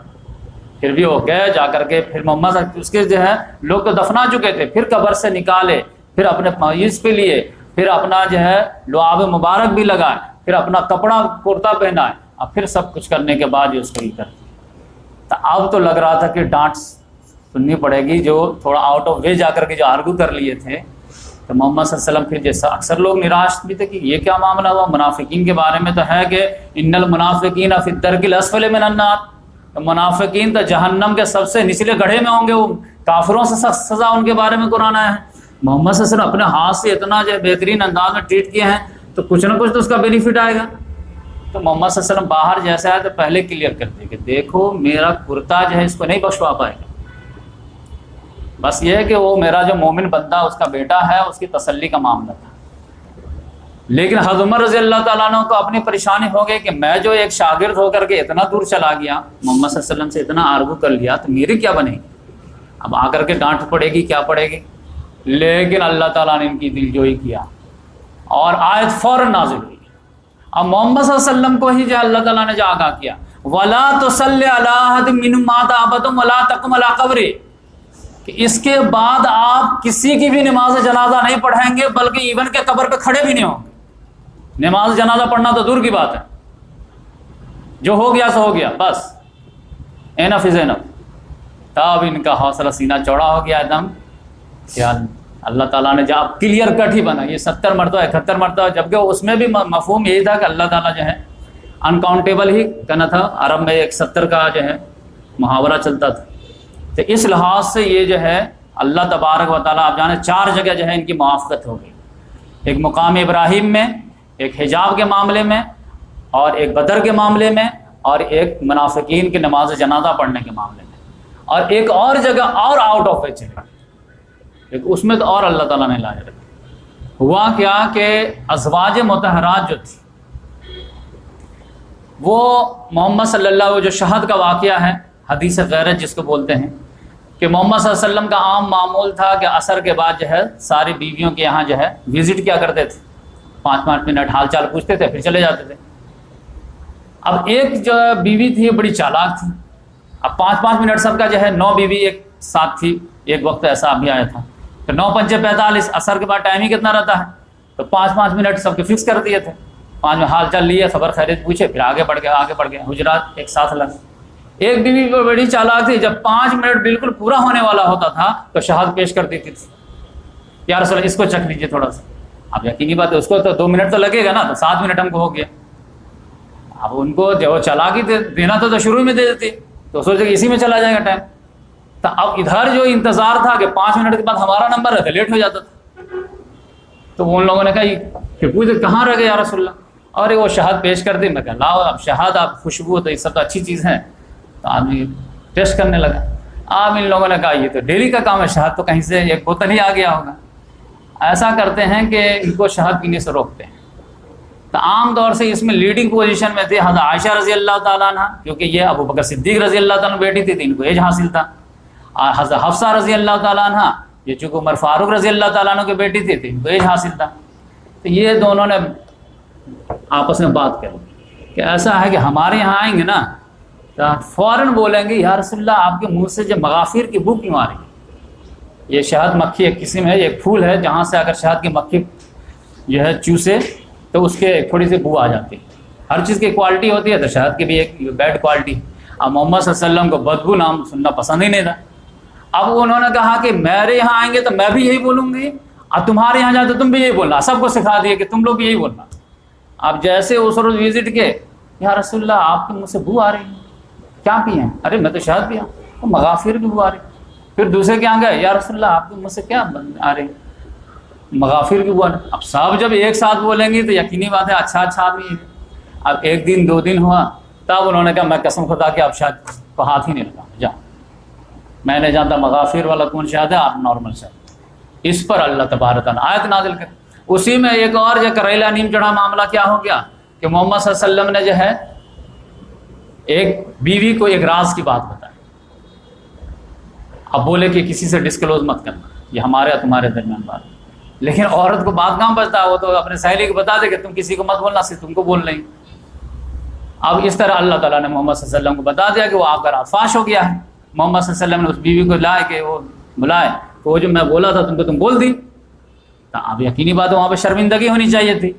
پھر بھی وہ گئے جا کر کے، پھر محمد اس کے جو ہے لوگ تو دفنا چکے تھے، پھر قبر سے نکالے، پھر اپنے معیز پہ لیے، پھر اپنا جو ہے لعاب مبارک بھی لگائے، پھر اپنا کپڑا کرتا پہنا ہے، اور پھر سب کچھ کرنے کے بعد اس کو یہ کر دیا۔ تو اب تو لگ رہا تھا کہ ڈانٹ سننی پڑے گی، جو تھوڑا آؤٹ آف وے جا کر کے جو آرگو کر لیے تھے۔ تو محمد صلی اللہ علیہ وسلم پھر جیسا اکثر لوگ نراش بھی تھے کہ یہ کیا معاملہ ہوا، منافقین کے بارے میں تو ہے کہ ان المنافقین فی الدرک الاسفل من النار، تو منافقین تو جہنم کے سب سے نچلے گڑھے میں ہوں گے، وہ کافروں سے سخت سزا ان کے بارے میں قرآن آیا ہے۔ محمد صلی اللہ علیہ وسلم اپنے ہاتھ سے اتنا جو بہترین انداز میں ٹریٹ کیے ہیں تو کچھ نہ کچھ تو اس کا بینیفٹ آئے گا۔ تو محمد صلی اللہ علیہ وسلم باہر جیسے آئے تو پہلے کلیئر کر دے کہ دیکھو میرا کرتا جو ہے اس کو نہیں بخشوا پائے گا، بس یہ ہے کہ وہ میرا جو مومن بندہ اس کا بیٹا ہے، اس کی تسلی کا معاملہ تھا۔ لیکن حضرت عمر رضی اللہ تعالیٰ عنہ کو اپنی پریشانی ہو گئی کہ میں جو ایک شاگرد ہو کر کے اتنا دور چلا گیا، محمد صلی اللہ علیہ وسلم سے اتنا آرگو کر لیا، تو میری کیا بنے گی، اب آ کر کے ڈانٹ پڑے گی، کیا پڑے گی۔ لیکن اللہ تعالیٰ نے ان کی دل جوئی کیا اور آیت فوراً نازل ہوئی۔ اب محمد صلی اللہ علیہ وسلم کو ہی جو اللہ تعالیٰ نے جو آگاہ کیا، وَلَا تُصَلِّ عَلَىٰ أَحَدٍ مِّنْهُمْ مَاتَ أَبَدًا وَلَا تَقُمْ عَلَىٰ قَبْرِهِ، کہ اس کے بعد آپ کسی کی بھی نماز جنازہ نہیں پڑھیں گے، بلکہ ایون کے قبر پہ کھڑے بھی نہیں ہوں گے، نماز جنازہ پڑھنا تو دور کی بات ہے، جو ہو گیا سو ہو گیا، بس اینف از اینف۔ تب ان کا حوصلہ سینہ چوڑا ہو گیا ایک دم کہ اللہ تعالیٰ نے جب کلیئر کٹ ہی بنا، یہ 70 مرتبہ 71 مرتبہ، جبکہ اس میں بھی مفہوم یہی تھا کہ اللہ تعالیٰ جو ہے انکاؤنٹیبل ہی کہنا تھا، عرب میں ایک 70 کا جو ہے محاورہ چلتا تھا۔ تو اس لحاظ سے یہ جو ہے اللہ تبارک و تعالیٰ آپ جانے 4 جگہ جو ہے ان کی موافقت ہو گئی، ایک مقام ابراہیم میں، ایک حجاب کے معاملے میں، اور ایک بدر کے معاملے میں، اور ایک منافقین کے نماز جنازہ پڑھنے کے معاملے میں، اور ایک اور جگہ اور آؤٹ آف ویچ ہے، اس میں تو اور اللہ تعالیٰ نے لاج رکھا۔ ہوا کیا کہ ازواج مطہرات جو تھی وہ محمد صلی اللہ علیہ وسلم، جو شہد کا واقعہ ہے، حدیث غیرت جس کو بولتے ہیں، کہ محمد صلی اللہ علیہ وسلم کا عام معمول تھا کہ عصر کے بعد جو ہے ساری بیویوں کے یہاں جو ہے وزٹ کیا کرتے تھے، 5 منٹ حال چال پوچھتے تھے پھر چلے جاتے تھے۔ اب ایک جو بیوی تھی بڑی چالاک تھی، اب 5 منٹ سب کا جو ہے 9 بیوی ایک ساتھ تھی، ایک وقت ایسا بھی آیا تھا کہ 9 5 45 عصر کے بعد ٹائم ہی کتنا رہتا ہے، تو 5 منٹ سب کے فکس کر دیے تھے، 5 میں حال چال لیے، خبر خیریت پوچھے، پھر آگے بڑھ گئے حجرات ایک ساتھ لگ۔ ایک بیوی کو بڑی چالاک تھی، جب 5 منٹ بالکل پورا ہونے والا ہوتا تھا تو شہاد پیش کر دیتی تھی، یا رسول اللہ اس کو چکھ لیجیے تھوڑا سا۔ اب یقینی بات ہے اس کو تو 2 منٹ تو لگے گا نا، تو 7 منٹ ہم کو ہو گیا۔ اب ان کو جو چالاکی دینا تو شروع میں دے دیتی، تو سوچے کہ اسی میں چلا جائے گا ٹائم۔ تو اب ادھر جو انتظار تھا کہ 5 منٹ کے بعد ہمارا نمبر ہے تو لیٹ ہو جاتا تھا، تو ان لوگوں نے کہا کہ پوچھے کہاں رہ گئے یا رسول اللہ، اور وہ شہاد پیش کر دی۔ میں کہا لاؤ، اب شہاد آپ خوشبو تو یہ سب تو اچھی چیز ہے، تو آدمی ٹیسٹ کرنے لگا۔ اب ان لوگوں نے کہا یہ تو ڈیلی کا کام ہے، شہاد تو کہیں سے ایک بوتل ہی آ گیا ہوگا۔ ایسا کرتے ہیں کہ ان کو شہاد پینے سے روکتے ہیں۔ تو عام طور سے اس میں لیڈنگ پوزیشن میں تھے حضرت عائشہ رضی اللہ تعالیٰ عنہ، کیونکہ یہ ابو بکر صدیق رضی اللہ تعالیٰ عنہ بیٹی تھی، ان کو ایج حاصل تھا۔ حضرت حفصہ رضی اللہ تعالیٰ عنہ، یہ چونکہ عمر فاروق رضی اللہ تعالیٰ عنہ کی بیٹی تھی، ان کو ایج حاصل تھا۔ تو یہ دونوں نے آپس میں بات کری کہ ایسا ہے کہ ہمارے یہاں آئیں گے نا تو فوراً بولیں گے یا رسول اللہ آپ کے منہ سے جو مغافیر کی بو کیوں آ رہی ہے؟ یہ شہد مکھی ایک قسم ہے، ایک پھول ہے جہاں سے اگر شہد کی مکھی جو ہے چوسے تو اس کے تھوڑی سی بو آ جاتی ہے۔ ہر چیز کی کوالٹی ہوتی ہے، تو شہد کی بھی ایک بیڈ کوالٹی۔ اب محمد صلی اللہ علیہ وسلم کو بدبو نام سننا پسند ہی نہیں تھا۔ اب انہوں نے کہا کہ میرے یہاں آئیں گے تو میں بھی یہی بولوں گی، اور تمہارے یہاں جائے تو تم بھی یہی بولنا، سب کو سکھا دیے کہ تم لوگ بھی یہی بولنا۔ اب جیسے اس روز وزٹ کے یا رسول اللہ آپ کے منہ سے بو آ رہی ہے، کیا پیے ہیں؟ ارے میں تو شہد پیا، تو مغافر کی بو آ رہی۔ پھر دوسرے کے یہاں گئے، یا رسول اللہ آپ کے منہ سے کیا آ رہی؟ مغافر کی بو آ رہی۔ اب سب جب ایک ساتھ بولیں گے تو یقینی بات ہے اچھا آدمی ہے۔ اب 1 دن 2 دن ہوا، تب انہوں نے کہا میں قسم خدا کہ آپ شاید کو ہاتھ ہی نہیں لگا، جا میں نے جانتا مغافر والا کون شہد ہے، آپ نارمل شہد۔ اس پر اللہ تبارک تعالیٰ آیت نازل کر۔ اسی میں ایک اور جو کریلا نیم چڑھا معاملہ کیا ہو گیا کہ محمد صلی اللہ علیہ وسلم نے جو ہے ایک بیوی کو ایک راز کی بات بتائی۔ اب بولے کہ کسی سے ڈسکلوز مت کرنا، یہ ہمارے اور تمہارے درمیان بات ہے۔ لیکن عورت کو بات کہاں بچتا ہے، وہ تو اپنے سہیلی کو بتا دے کہ تم کسی کو مت بولنا، صرف تم کو بول رہی۔ اب اس طرح اللہ تعالیٰ نے محمد صلی اللہ علیہ وسلم کو بتا دیا کہ وہ آپ کا راز فاش ہو گیا ہے۔ محمد صلی اللہ علیہ وسلم نے اس بیوی کو لائے کہ وہ بلائے کہ وہ جو میں بولا تھا تم کو تم بول دی۔ تو اب یقینی بات ہے وہاں پہ شرمندگی ہونی چاہیے تھی،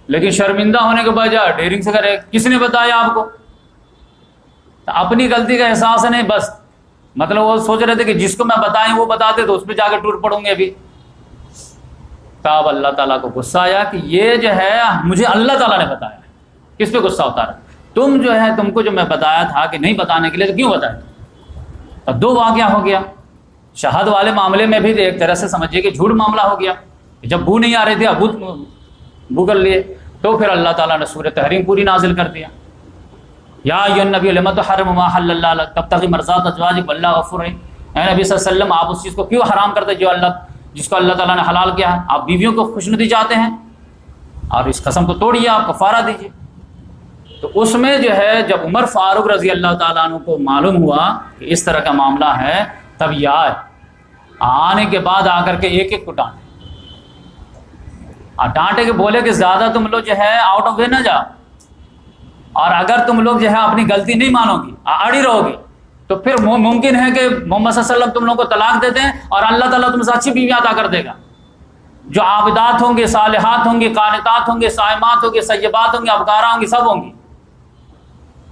لیکن شرمندہ ہونے کے بجائے ڈیرنگ سے کرے کس نے بتایا آپ کو؟ تو اپنی غلطی کا احساس نہیں، بس مطلب وہ سوچ رہے تھے کہ جس کو میں بتائیں وہ بتاتے تو اس پہ جا کے ٹوٹ پڑوں گے ابھی۔ تب اللہ تعالیٰ کو غصہ آیا کہ یہ جو ہے مجھے اللہ تعالیٰ نے بتایا۔ کس پہ غصہ ہوتا رہا؟ تم جو ہے تم کو جو میں بتایا تھا کہ نہیں بتانے کے لیے، تو کیوں بتایا؟ اب 2 واقعہ ہو گیا۔ شہاد والے معاملے میں بھی ایک طرح سے سمجھیے کہ جھوٹ معاملہ ہو گیا، جب بو نہیں آ رہی تھی اب بو کر لیے، تو پھر اللہ تعالیٰ نے سورۃ تحریم پوری نازل کر دیا، یا ایھا النبی لم تحرم ما حل اللہ لک تبتغی مرضات ازواجک واللہ غفور رحیم۔ اے نبی صلی اللہ علیہ وسلم آپ اس چیز کو کیوں حرام کرتے جو جس کو اللہ تعالیٰ نے حلال کیا ہے؟ آپ بیویوں کو خوشنودی چاہتے ہیں اور اس قسم کو توڑیے، آپ کفارہ دیجیے۔ تو اس میں جو ہے جب عمر فاروق رضی اللہ تعالیٰ عنہ کو معلوم ہوا کہ اس طرح کا معاملہ ہے، تب یہ آنے کے بعد آ کر کے ایک کو ڈانٹے اور ڈانٹے کے بولے کہ زیادہ تم لوگ جو ہے آؤٹ آف وے نہ جاؤ، اور اگر تم لوگ جو ہے اپنی غلطی نہیں مانو گی، اڑی رہو گی، تو پھر ممکن ہے کہ محمد صلی اللہ علیہ وسلم تم لوگوں کو طلاق دے دیں اور اللہ تعالیٰ تم سے اچھی بیوی عطا کر دے گا۔ جو عابدات ہوں گے، صالحات ہوں گے، قانتات ہوں گے، صائمات ہوں گے، سیبات ہوں گے، ابکارا ہوں گی، سب ہوں گی۔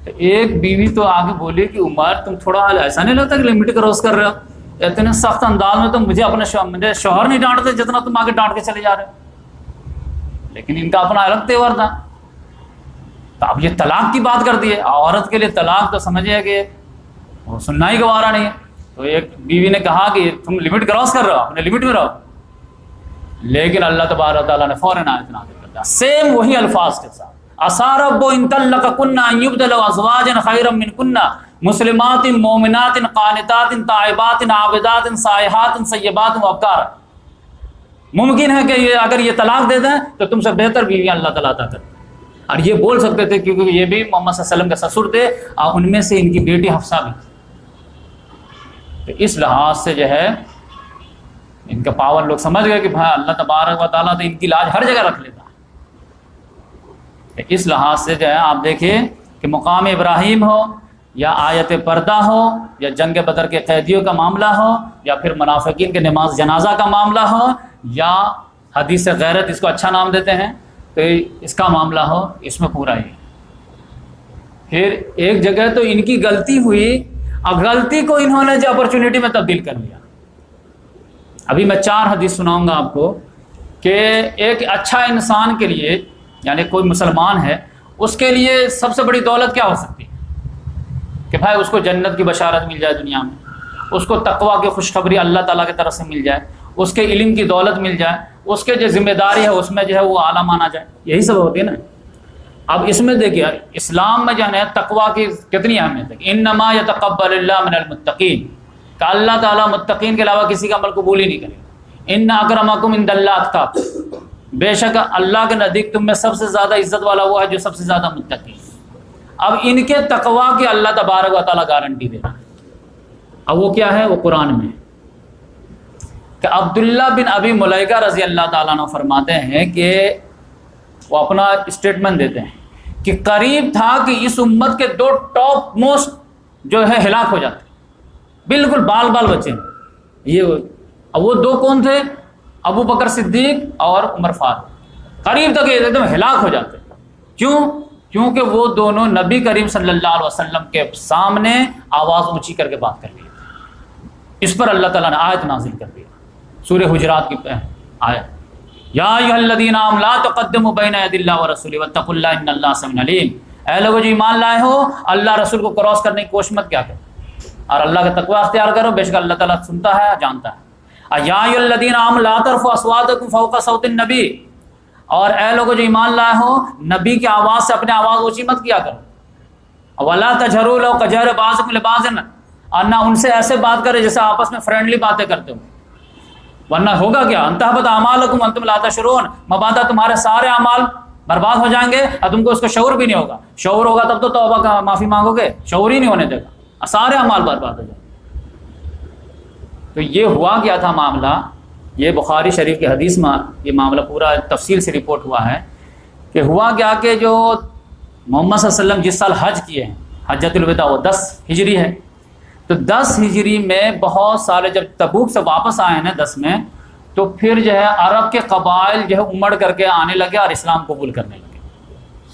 تو ایک بیوی تو آگے بولی کہ عمر تم تھوڑا ایسا نہیں لگتا کہ لمٹ کراس کر رہے ہو؟ اتنے سخت انداز میں تو مجھے میرے شوہر نہیں ڈانٹتے جتنا تم آگے ڈانٹ کے چلے جا رہے ہو۔ لیکن ان کا اپنا الگ تیور تھا۔ تو اب یہ طلاق کی بات کر دی ہے، عورت کے لیے طلاق تو سمجھے کہ وہ سننا ہی گوارا نہیں ہے۔ تو ایک بیوی نے کہا کہ تم لمٹ کراس کر رہے ہو، اپنے لمٹ میں رہو۔ لیکن اللہ تبارک تعالیٰ نے فوراً آیت نازل کر دیا سیم وہی الفاظ کے ساتھ، عسیٰ ربہ ان طلقکن ان یبدلہ ازواجا خیرا منکن مسلمات مومنات قانتات تائبات عابدات سائحات سیبات وابکار۔ ممکن ہے کہ اگر یہ طلاق دے دیں تو تم سے بہتر بیویاں اللہ تعالیٰ عطا کرے۔ اور یہ بول سکتے تھے کیونکہ یہ بھی محمد صلی اللہ علیہ وسلم کے سسر تھے، اور ان میں سے ان کی بیٹی حفصہ بھی تھی۔ تو اس لحاظ سے جو ہے ان کا پاور لوگ سمجھ گئے کہ بھائی اللہ تبارک و تعالیٰ تو ان کی لاج ہر جگہ رکھ لیتا ہے۔ اس لحاظ سے جو ہے آپ دیکھیں کہ مقام ابراہیم ہو یا آیت پردہ ہو یا جنگ بدر کے قیدیوں کا معاملہ ہو یا پھر منافقین کے نماز جنازہ کا معاملہ ہو یا حدیث غیرت اس کو اچھا نام دیتے ہیں تو اس کا معاملہ ہو، اس میں پورا ہی۔ پھر ایک جگہ تو ان کی غلطی ہوئی اور غلطی کو انہوں نے جو اپرچونٹی میں تبدیل کر لیا۔ ابھی میں 4 حدیث سناؤں گا آپ کو کہ ایک اچھا انسان کے لیے، یعنی کوئی مسلمان ہے، اس کے لیے سب سے بڑی دولت کیا ہو سکتی ہے کہ بھائی اس کو جنت کی بشارت مل جائے دنیا میں، اس کو تقویٰ کی خوشخبری اللہ تعالیٰ کی طرف سے مل جائے، اس کے علم کی دولت مل جائے، اس کے جو ذمہ داری ہے اس میں جو ہے وہ اعلیٰ مانا جائے، یہی سب ہوتی ہے نا۔ اب اس میں دیکھیے اسلام میں جو ہے تقویٰ کی کتنی اہمیت ہے، انما یتقبل اللہ من المتقین، کہ اللہ تعالیٰ متقین کے علاوہ کسی کا عمل قبول ہی نہیں کرے گا۔ ان اکرمکم عند اللہ اتقاکم، بے شک اللہ کے نزدیک تم میں سب سے زیادہ عزت والا وہ ہے جو سب سے زیادہ متقی ہے۔ اب ان کے تقویٰ کی اللہ تبارک و تعالیٰ گارنٹی دے رہا ہے۔ اب وہ کیا ہے؟ وہ قرآن میں کہ عبداللہ بن ابی ملیکہ رضی اللہ تعالیٰ عنہ فرماتے ہیں کہ وہ اپنا اسٹیٹمنٹ دیتے ہیں کہ قریب تھا کہ اس امت کے 2 ٹاپ موسٹ جو ہے ہلاک ہو جاتے، بالکل بال بال بچے ہیں یہ۔ اب وہ 2 کون تھے؟ ابو بکر صدیق اور عمر فاروق، قریب تک ایک دم ہلاک ہو جاتے۔ کیوں؟ کیونکہ وہ دونوں نبی کریم صلی اللہ علیہ وسلم کے سامنے آواز اونچی کر کے بات کر رہے تھے۔ اس پر اللہ تعالیٰ نے آیت نازل کر دی، سورہ حجرات کی آیت، یا ایھا الذین آمنوا لا تقدموا بین یدی اللہ ورسولہ واتقوا اللہ ان اللہ سمیع علیم۔ اے لوگو جو ایمان لائے ہو، اللہ رسول کو کراس کرنے کی کوشش مت کیا کرو اور اللہ کا تقوی اختیار کرو، بے شک اللہ تعالیٰ سنتا ہے جانتا ہے۔ یا ایھا الذین آمنوا لا ترفعوا اصواتکم فوق صوت النبی، اور اے لوگوں جو ایمان لائے ہو نبی کی آواز سے اپنے آواز اونچی مت کیا کرو۔ ولا تجہروا لہ کجہر بعضکم لبعض، اور نہ ان سے ایسے بات کرے جیسے آپس میں فرینڈلی باتیں کرتے ہو، ورنہ ہوگا کیا؟ ان تحبط اعمالکم وانتم لا تشعرون، مبادا تمہارے سارے اعمال برباد ہو جائیں گے اور تم کو اس کا شعور بھی نہیں ہوگا۔ شعور ہوگا تب تو توبہ کا معافی مانگو گے، شعور ہی نہیں ہونے دے گا، سارے اعمال برباد ہو جائیں گے۔ تو یہ ہوا کیا تھا معاملہ، یہ بخاری شریف کی حدیث میں یہ معاملہ پورا تفصیل سے رپورٹ ہوا ہے کہ ہوا کیا کہ جو محمد صلی اللہ علیہ وسلم جس سال حج کیے ہیں، حجۃ الوداع، وہ 10 ہجری ہے، تو 10 ہجری میں بہت سارے جب تبوک سے واپس آئے ہیں 10 میں، تو پھر جو ہے عرب کے قبائل جو ہے امڑ کر کے آنے لگے اور اسلام قبول کرنے لگے۔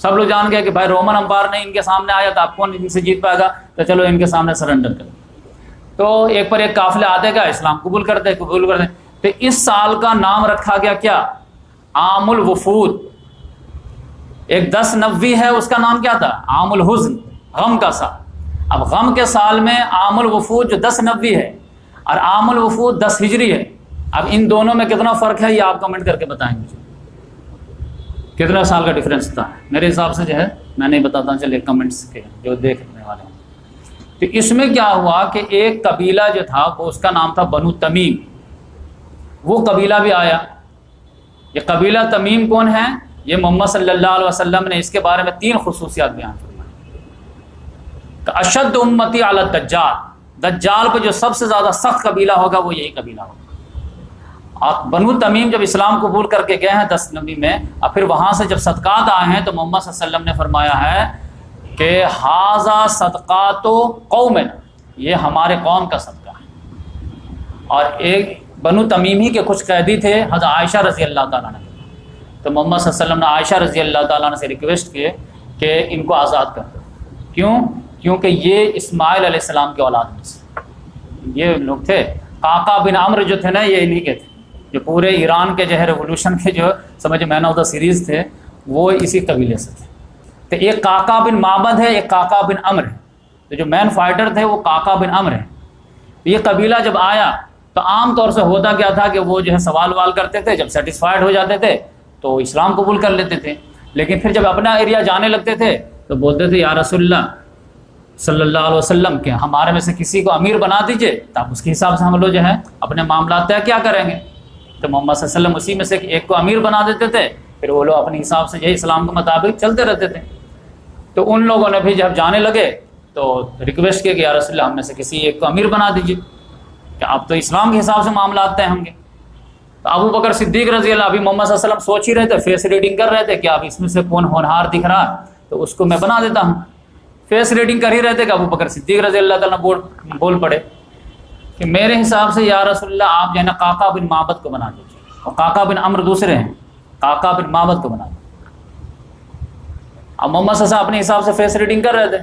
سب لوگ جان گئے کہ بھائی رومن امپائر نے ان کے سامنے آیا تو آپ کون ان سے جیت پائے گا، تو چلو ان کے سامنے سرنڈر کریں۔ تو ایک پر ایک قافلے آتے گا، اسلام قبول کرتے۔ تو اس سال کا نام رکھا گیا کیا؟ عام الوفود۔ ایک 10 نوی ہے، اس کا نام کیا تھا؟ عام الحزن، غم کا سال۔ اب غم کے سال میں عام الوفود جو 10 نوی ہے اور عام الوفود 10 ہجری ہے، اب ان دونوں میں کتنا فرق ہے یہ آپ کمنٹ کر کے بتائیں مجھے، کتنا سال کا ڈفرینس تھا؟ میرے حساب سے جو ہے میں نہیں بتاتا، چلے کمنٹس کے جو دیکھنے والے ہیں۔ تو اس میں کیا ہوا کہ ایک قبیلہ جو تھا وہ اس کا نام تھا بنو تمیم، وہ قبیلہ بھی آیا۔ یہ قبیلہ تمیم کون ہے؟ یہ محمد صلی اللہ علیہ وسلم نے اس کے بارے میں 3 خصوصیات بیان فرمائی کہ اشد امتی علی الدجال، دجال پہ جو سب سے زیادہ سخت قبیلہ ہوگا وہ یہی قبیلہ ہوگا۔ اور بنو تمیم جب اسلام قبول کر کے گئے ہیں 10 نبی میں، اور پھر وہاں سے جب صدقات آئے ہیں تو محمد صلی اللہ علیہ وسلم نے فرمایا ہے کہ ھذا صدقات قومنا، یہ ہمارے قوم کا صدقہ ہے۔ اور ایک بنو تمیم ہی کے کچھ قیدی تھے حضرت عائشہ رضی اللہ تعالیٰ عنہ، تو محمد صلی اللہ علیہ وسلم نے عائشہ رضی اللہ تعالیٰ عنہ سے ریکویسٹ کیے کہ ان کو آزاد کر دو۔ کیوں؟ کیونکہ یہ اسماعیل علیہ السلام کے اولاد میں سے یہ لوگ تھے۔ قعقاع بن عمرو جو تھے نا، یہ انہی کے تھے، جو پورے ایران کے جو ہے ریولوشن کے جو سمجھ مین آف دا سیریز تھے، وہ اسی قبیلے سے تھے۔ تو ایک قعقاع بن معبد ہے، ایک قعقاع بن عمرو ہے، تو جو مین فائٹر تھے وہ قعقاع بن عمرو ہے۔ یہ قبیلہ جب آیا تو عام طور سے ہوتا کیا تھا کہ وہ جو ہے سوال وال کرتے تھے، جب سیٹسفائڈ ہو جاتے تھے تو اسلام قبول کر لیتے تھے، لیکن پھر جب اپنا ایریا جانے لگتے تھے تو بولتے تھے یا رسول اللہ صلی اللہ علیہ وسلم کہ ہمارے میں سے کسی کو امیر بنا دیجئے، تو آپ اس کے حساب سے ہم لوگ جو ہے اپنے معاملات طے کیا کریں گے۔ تو محمد صلی اللہ علیہ وسلم اسی میں سے ایک کو امیر بنا دیتے تھے، پھر وہ لوگ اپنے حساب سے یہی اسلام کے مطابق چلتے رہتے تھے۔ تو ان لوگوں نے بھی جب جانے لگے تو ریکویسٹ کیا کہ یا رسول اللہ ہم میں سے کسی ایک کو امیر بنا دیجیے، کہ اب تو اسلام کے حساب سے معاملات طے ہوں گے۔ تو ابو بکر صدیق رضی اللہ، ابھی محمد صلی اللہ علیہ وسلم سوچ ہی رہے تھے، فیس ریڈنگ کر رہے تھے کہ اب اس میں سے کون ہونہار دکھ رہا ہے تو اس کو میں بنا دیتا ہوں۔ فیس ریڈنگ کر ہی رہے تھے کہ ابو بکر صدیق رضی اللہ تعالیٰ بول پڑے کہ میرے حساب سے یا رسول اللہ آپ جو ہے نا قعقاع بن معبد کو بنا دیجیے، اور قعقاع بن عمرو دوسرے ہیں، قعقاع بن معبد کو بنا دیجیے۔ اب محمد صلی اللہ علیہ وسلم اپنے حساب سے فیس ریڈنگ کر رہے تھے،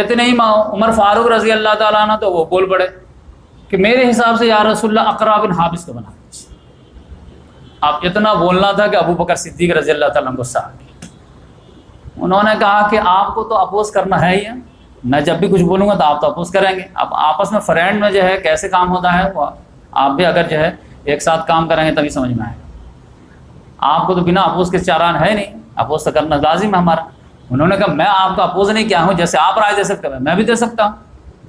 اتنے ہی عمر فاروق رضی اللہ تعالیٰ عنہ تو وہ بول پڑے کہ میرے حساب سے یا رسول اللہ اقرا بن حابس کو بنا دیجیے۔ اب اتنا بولنا تھا کہ ابو بکر صدیق رضی اللہ تعالیٰ عنہ غصہ آ گیا۔ انہوں نے کہا کہ آپ کو تو اپوز کرنا ہے ہی ہے، میں جب بھی کچھ بولوں گا تو آپ تو اپوز کریں گے۔ اب آپس میں فرینڈ میں جو ہے کیسے کام ہوتا ہے وہ آپ بھی اگر جو ہے ایک ساتھ کام کریں گے تبھی سمجھ میں آئے گا۔ آپ کو تو بنا اپوز کے چاران ہے نہیں، اپوز تو کرنا لازم ہے ہمارا۔ انہوں نے کہا میں آپ کا اپوز نہیں کیا ہوں، جیسے آپ رائے دے سکتے ہیں میں بھی دے سکتا ہوں۔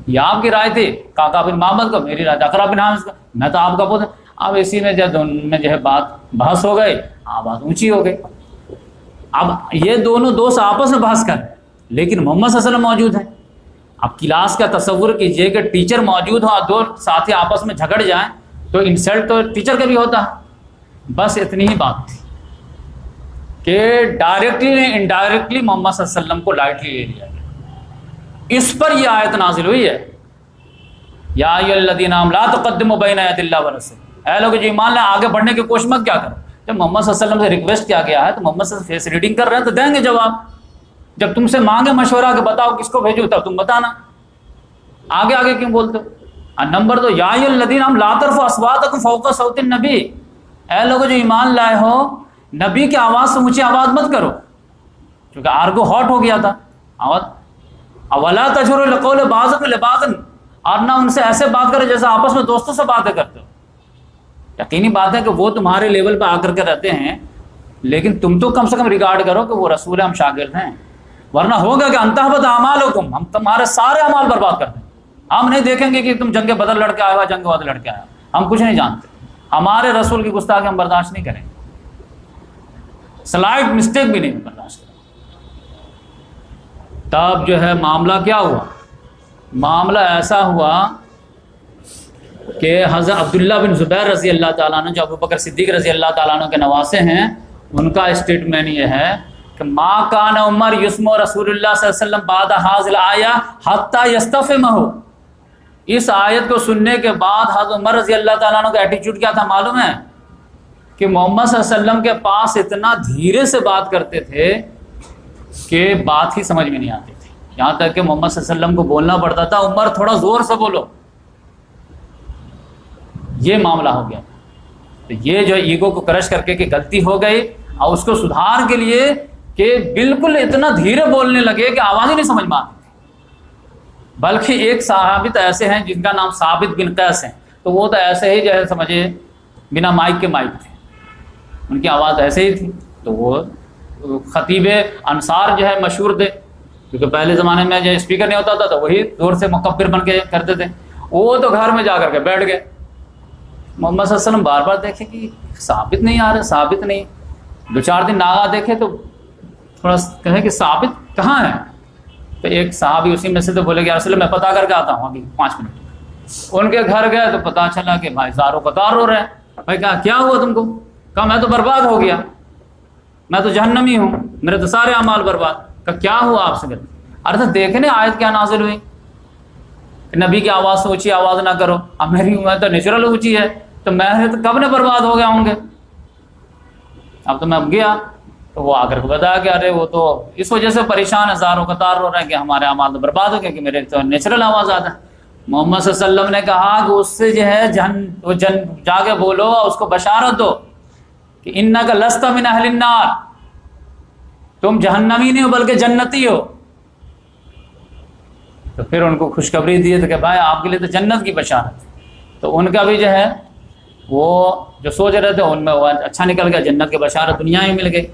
یہ آپ کی رائے تھی قعقاع بن معبد کو، میری رائے اقرا بن حابس کو، میں تو آپ کا اپوز۔ اب اسی میں جو دونوں میں جو ہے بحث ہو گئی، بات اونچی ہو گئی۔ اب یہ دونوں دوست آپس میں بحث کر رہے ہیں، لیکن محمد صلی اللہ علیہ وسلم موجود ہیں۔ اب کلاس کا تصور کیجئے کہ ٹیچر موجود ہو اور دو ساتھی آپس میں جھگڑ جائیں تو انسلٹ تو ٹیچر کا بھی ہوتا ہے۔ بس اتنی ہی بات تھی کہ ڈائریکٹلی نے انڈائریکٹلی محمد صلی اللہ علیہ وسلم کو لائٹلی لے لیا گیا۔ اس پر یہ آیت نازل ہوئی ہے، یا ایھا الذین آمنوا لا تقدموا بین یدی اللہ ورسولہ، اے لوگ جو ایمان لائے آگے بڑھنے کی کوشش مت کیا کرو۔ جب محمد صلی اللہ علیہ وسلم سے ریکویسٹ کیا گیا ہے تو محمد صلی اللہ علیہ وسلم فیس ریڈنگ کر رہے ہیں تو دیں گے جواب۔ جب تم سے مانگے مشورہ کہ بتاؤ کس کو بھیجو تب تم بتانا، آگے آگے کیوں بولتے ہو۔ اور نمبر 2، یا ایھا الذین آمنوا لا ترفعوا اصواتکم فوق صوت النبی، اے لوگ جو ایمان لائے ہو نبی کی آواز سے اونچی آواز مت کرو، کیونکہ آرگو ہاٹ ہو گیا تھا آواز۔ ولا تجهروا للقول بعضکم لبعض، اور نہ ان سے ایسے بات کرو جیسے آپس میں دوستوں سے باتیں کرتے ہو۔ یقینی بات ہے کہ وہ تمہارے لیول پہ آ کر کے رہتے ہیں، لیکن تم تو کم سے کم ریگارڈ کرو کہ وہ رسول ہم شاگرد ہیں، ورنہ ہوگا کہ ان تحبط اعمالکم، ہم تمہارے سارے اعمال برباد کر دیں۔ ہم نہیں دیکھیں گے کہ تم جنگ بدر لڑ کے آئے ہو، جنگ بدر لڑ کے آئے ہو، ہم کچھ نہیں جانتے، ہمارے رسول کی گستاخی ہم برداشت نہیں کریں گے، سلائٹ مسٹیک بھی نہیں برداشت کریں۔ تب جو ہے معاملہ کیا ہوا؟ معاملہ ایسا ہوا کہ حضرت عبداللہ بن زبیر رضی اللہ تعالیٰ عنہ جو ابو بکر صدیق رضی اللہ تعالیٰ عنہ کے نواسے ہیں، ان کا اسٹیٹمنٹ یہ ہے کہ ما کان عمر یسمع رسول اللہ صلی اللہ علیہ وسلم بعد ھذہ الآیہ حتی یستفہمہ، اس آیت کو سننے کے بعد حضرت عمر رضی اللہ تعالیٰ عنہ کا ایٹیچیوڈ کیا تھا معلوم ہے؟ کہ محمد صلی اللہ علیہ وسلم کے پاس اتنا دھیرے سے بات کرتے تھے کہ بات ہی سمجھ میں نہیں آتی تھی، یہاں تک کہ محمد صلی اللہ علیہ وسلم کو بولنا پڑتا تھا عمر تھوڑا زور سے بولو۔ یہ معاملہ ہو گیا، تو یہ جو ایگو کو کرش کر کے کہ غلطی ہو گئی، اور اس کو سدھار کے لیے کہ بالکل اتنا دھیرے بولنے لگے کہ آواز ہی نہیں سمجھ میں آتی تھی۔ بلکہ ایک صحابی تو ایسے ہیں جن کا نام ثابت بن قیس ہے، تو وہ تو ایسے ہی جو ہے سمجھے بنا مائک کے مائک تھے، ان کی آواز ایسے ہی تھی۔ تو وہ خطیب انصار جو ہے مشہور تھے، کیونکہ پہلے زمانے میں جو اسپیکر نہیں ہوتا تھا تو وہی زور سے مکبر بن کے کرتے تھے۔ وہ تو گھر میں جا کر کے بیٹھ گئے، محمد صلی اللہ علیہ وسلم بار بار دیکھے کہ ثابت نہیں آ رہا، ثابت نہیں، 2-4 دن ناغا دیکھے تو تھوڑا کہے کہ ثابت کہاں ہے؟ تو ایک صحابی اسی میں سے تو بولے کہ یا رسول اللہ میں پتہ کر کے آتا ہوں ابھی 5 منٹ۔ ان کے گھر گئے تو پتہ چلا کہ بھائی زارو قطار رو رہے ہیں۔ بھائی کہا کیا ہوا تم کو؟ کہا میں تو برباد ہو گیا، میں تو جہنمی ہوں، میرے تو سارے اعمال برباد۔ کہا کیا ہوا آپ سے؟ ارے دیکھنے آیت کیا نازل ہوئی، نبی کی آواز سے اونچی آواز نہ کرو۔ اب میری تو نیچرل اونچی ہے، تو میں تو کب نے برباد ہو گیا ہوں گے، اب تو میں اب گیا۔ تو وہ آ کر کے بتایا کہ ارے وہ تو اس وجہ سے پریشان ہے، زار و قطار ہو رہا ہے کہ ہمارے اعمال تو برباد ہو گئے کہ میرے تو نیچرل آواز آتا ہے۔ محمد صلی اللہ علیہ وسلم نے کہا کہ اس سے جو ہے جا کے بولو، اس کو بشارت دو کہ انک لست من اہل النار، تم جہنمی نہیں ہو بلکہ جنتی ہو۔ تو پھر ان کو خوشخبری دی تو کہ بھائی آپ کے لیے تو جنت کی بشارت۔ تو ان کا بھی جو ہے وہ جو سوچ رہے تھے ان میں وہ اچھا نکل گیا، جنت کی بشارت دنیا ہی مل گئی۔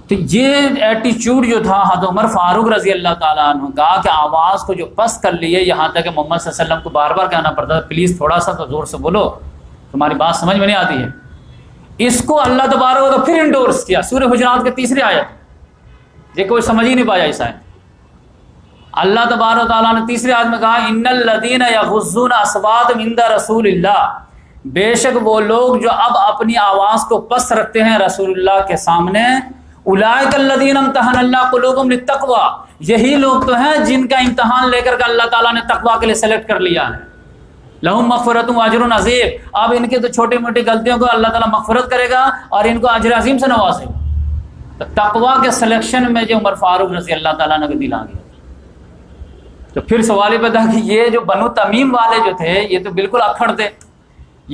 تو یہ ایٹیچیوڈ جو تھا حضرت عمر فاروق رضی اللہ تعالیٰ عنہ کا کہ آواز کو جو پست کر لیے، یہاں تک کہ محمد صلی اللہ علیہ وسلم کو بار بار کہنا پڑتا تھا پلیز تھوڑا سا تو زور سے بولو، تمہاری بات سمجھ میں نہیں آتی ہے۔ اس کو اللہ تبارک و تعالیٰ پھر انڈورس کیا سورہ حجرات کے تیسری آیت، یہ کوئی سمجھ ہی نہیں پایا اس آیت۔ اللہ تبارک و تعالیٰ نے تیسری آیت میں کہا ان الذین یغضون اصواتهم عند رسول اللہ، بے شک وہ لوگ جو اب اپنی آواز کو پست رکھتے ہیں رسول اللہ کے سامنے، اولئک الذین امتحن اللہ قلوبهم للتقوی، یہی لوگ تو ہیں جن کا امتحان لے کر کے اللہ تعالیٰ نے تقوی کے لیے سلیکٹ کر لیا ہے۔ لہم مغفرۃ و اجر عظیم، اب ان کی تو چھوٹی موٹی غلطیوں کو اللہ تعالیٰ مغفرت کرے گا اور ان کو اجر عظیم سے نوازے گا۔ تو تقوی کے سلیکشن میں جو عمر فاروق رضی اللہ تعالیٰ نے دل آ گیا۔ تو پھر سوال یہ پیدا کہ یہ جو بنو تمیم والے جو تھے یہ تو بالکل اکھڑ تھے،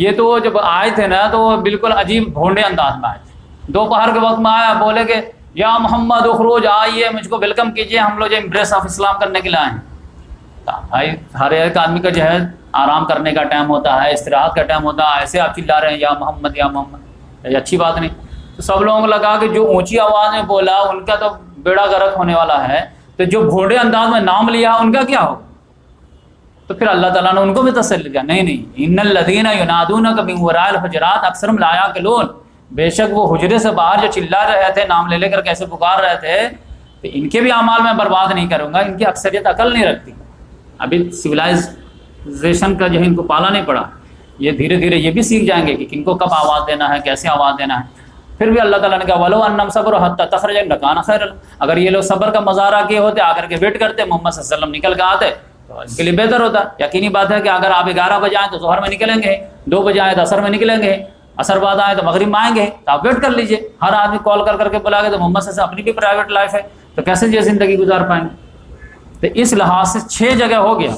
یہ تو جب آئے تھے نا تو وہ بالکل عجیب بھونڈے انداز میں آئے تھے۔ دوپہر کے وقت میں آیا، بولے کہ یا محمد اخروج، آئیے مجھ کو ویلکم کیجیے، ہم لوگ جو امبریس آف اسلام کرنے کے لیے آئے ہیں۔ بھائی ہر ایک آدمی کا جو ہے آرام کرنے کا ٹائم ہوتا ہے، استراحت کا ٹائم ہوتا ہے، ایسے آپ چلا رہے ہیں یا محمد یا محمد، یہ اچھی بات نہیں۔ تو سب لوگوں کو لگا کہ جو اونچی آواز میں بولا ان کا تو بیڑا غرق ہونے والا ہے، تو جو بھوڑے انداز میں نام لیا ان کا کیا ہو؟ تو پھر اللہ تعالیٰ نے ان کو بھی تسلی دیا، نہیں ان الذین ینادونک من وراء الحجرات اکثرهم لا یعقلون، بے شک وہ حجرے سے باہر جو چلا رہے تھے، نام لے کر کیسے پکار رہے تھے، تو ان کے بھی اعمال میں برباد نہیں کروں گا، ان کی اکثریت عقل نہیں رکھتی۔ ابھی سویلائزیشن کا جو ہے ان کو پالا نہیں پڑا، یہ دھیرے دھیرے یہ بھی سیکھ جائیں گے کہ کن کو کب آواز دینا ہے، کیسے آواز دینا ہے۔ پھر بھی اللہ تعالیٰ نے کہا وَلَوْ أَنَّهُمْ صَبَرُوا حَتَّىٰ تَخْرُجَ لَكَانَ خَيْرًا لَهُمْ، اگر یہ لوگ صبر کا مظاہرہ کیے ہوتے، آ کر کے ویٹ کرتے محمد صلی اللہ علیہ وسلم نکل کے آتے تو ان کے لیے بہتر ہوتا۔ یقینی بات ہے کہ اگر آپ 11 بجے آئیں تو ظہر میں نکلیں گے، 2 بجے آئیں تو عصر میں نکلیں گے، عصر بعد آئیں تو مغرب میں آئیں گے، تو آپ ویٹ کر لیجئے۔ ہر آدمی کال کر کے بلا گے تو محمد صلی اللہ علیہ وسلم اپنی بھی پرائیویٹ لائف ہے، تو کیسے یہ زندگی گزار پائیں گے؟ تو اس لحاظ سے 6 جگہ ہو گیا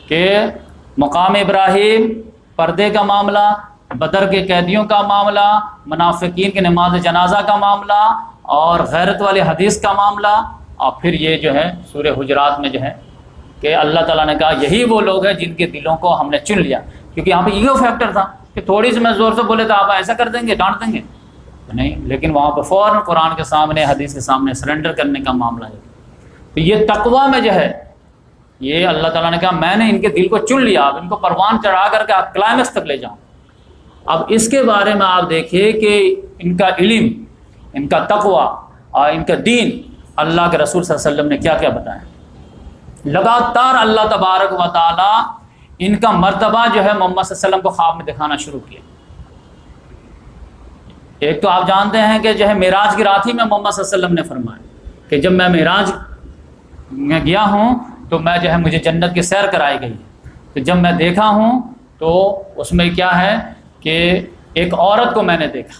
کہ مقام ابراہیم، پردے کا معاملہ، بدر کے قیدیوں کا معاملہ، منافقین کے نماز جنازہ کا معاملہ، اور غیرت والی حدیث کا معاملہ، اور پھر یہ جو ہے سورہ حجرات میں جو ہے کہ اللہ تعالیٰ نے کہا یہی وہ لوگ ہیں جن کے دلوں کو ہم نے چن لیا، کیونکہ یہاں پہ ایگو فیکٹر تھا کہ تھوڑی سی میں زور سے بولے تو آپ ایسا کر دیں گے، ڈانٹ دیں گے نہیں، لیکن وہاں پہ فوراً قرآن کے سامنے، حدیث کے سامنے سرنڈر کرنے کا معاملہ ہے۔ تو یہ تقویٰ میں جو ہے یہ اللہ تعالیٰ نے کہا میں نے ان کے دل کو چن لیا، اب ان کو پروان چڑھا کر کے آپ کلائمیکس تک لے جاؤں۔ اب اس کے بارے میں آپ دیکھیے کہ ان کا علم، ان کا تقویٰ اور ان کا دین اللہ کے رسول صلی اللہ علیہ وسلم نے کیا کیا بتایا۔ لگاتار اللہ تبارک و تعالی ان کا مرتبہ جو ہے محمد صلی اللہ علیہ وسلم کو خواب میں دکھانا شروع کیا۔ ایک تو آپ جانتے ہیں کہ جو ہے معراج کی رات ہی میں محمد صلی اللہ علیہ وسلم نے فرمایا کہ جب میں معراج میں گیا ہوں تو میں جو ہے مجھے جنت کی سیر کرائی گئی، تو جب میں دیکھا ہوں تو اس میں کیا ہے کہ ایک عورت کو میں نے دیکھا،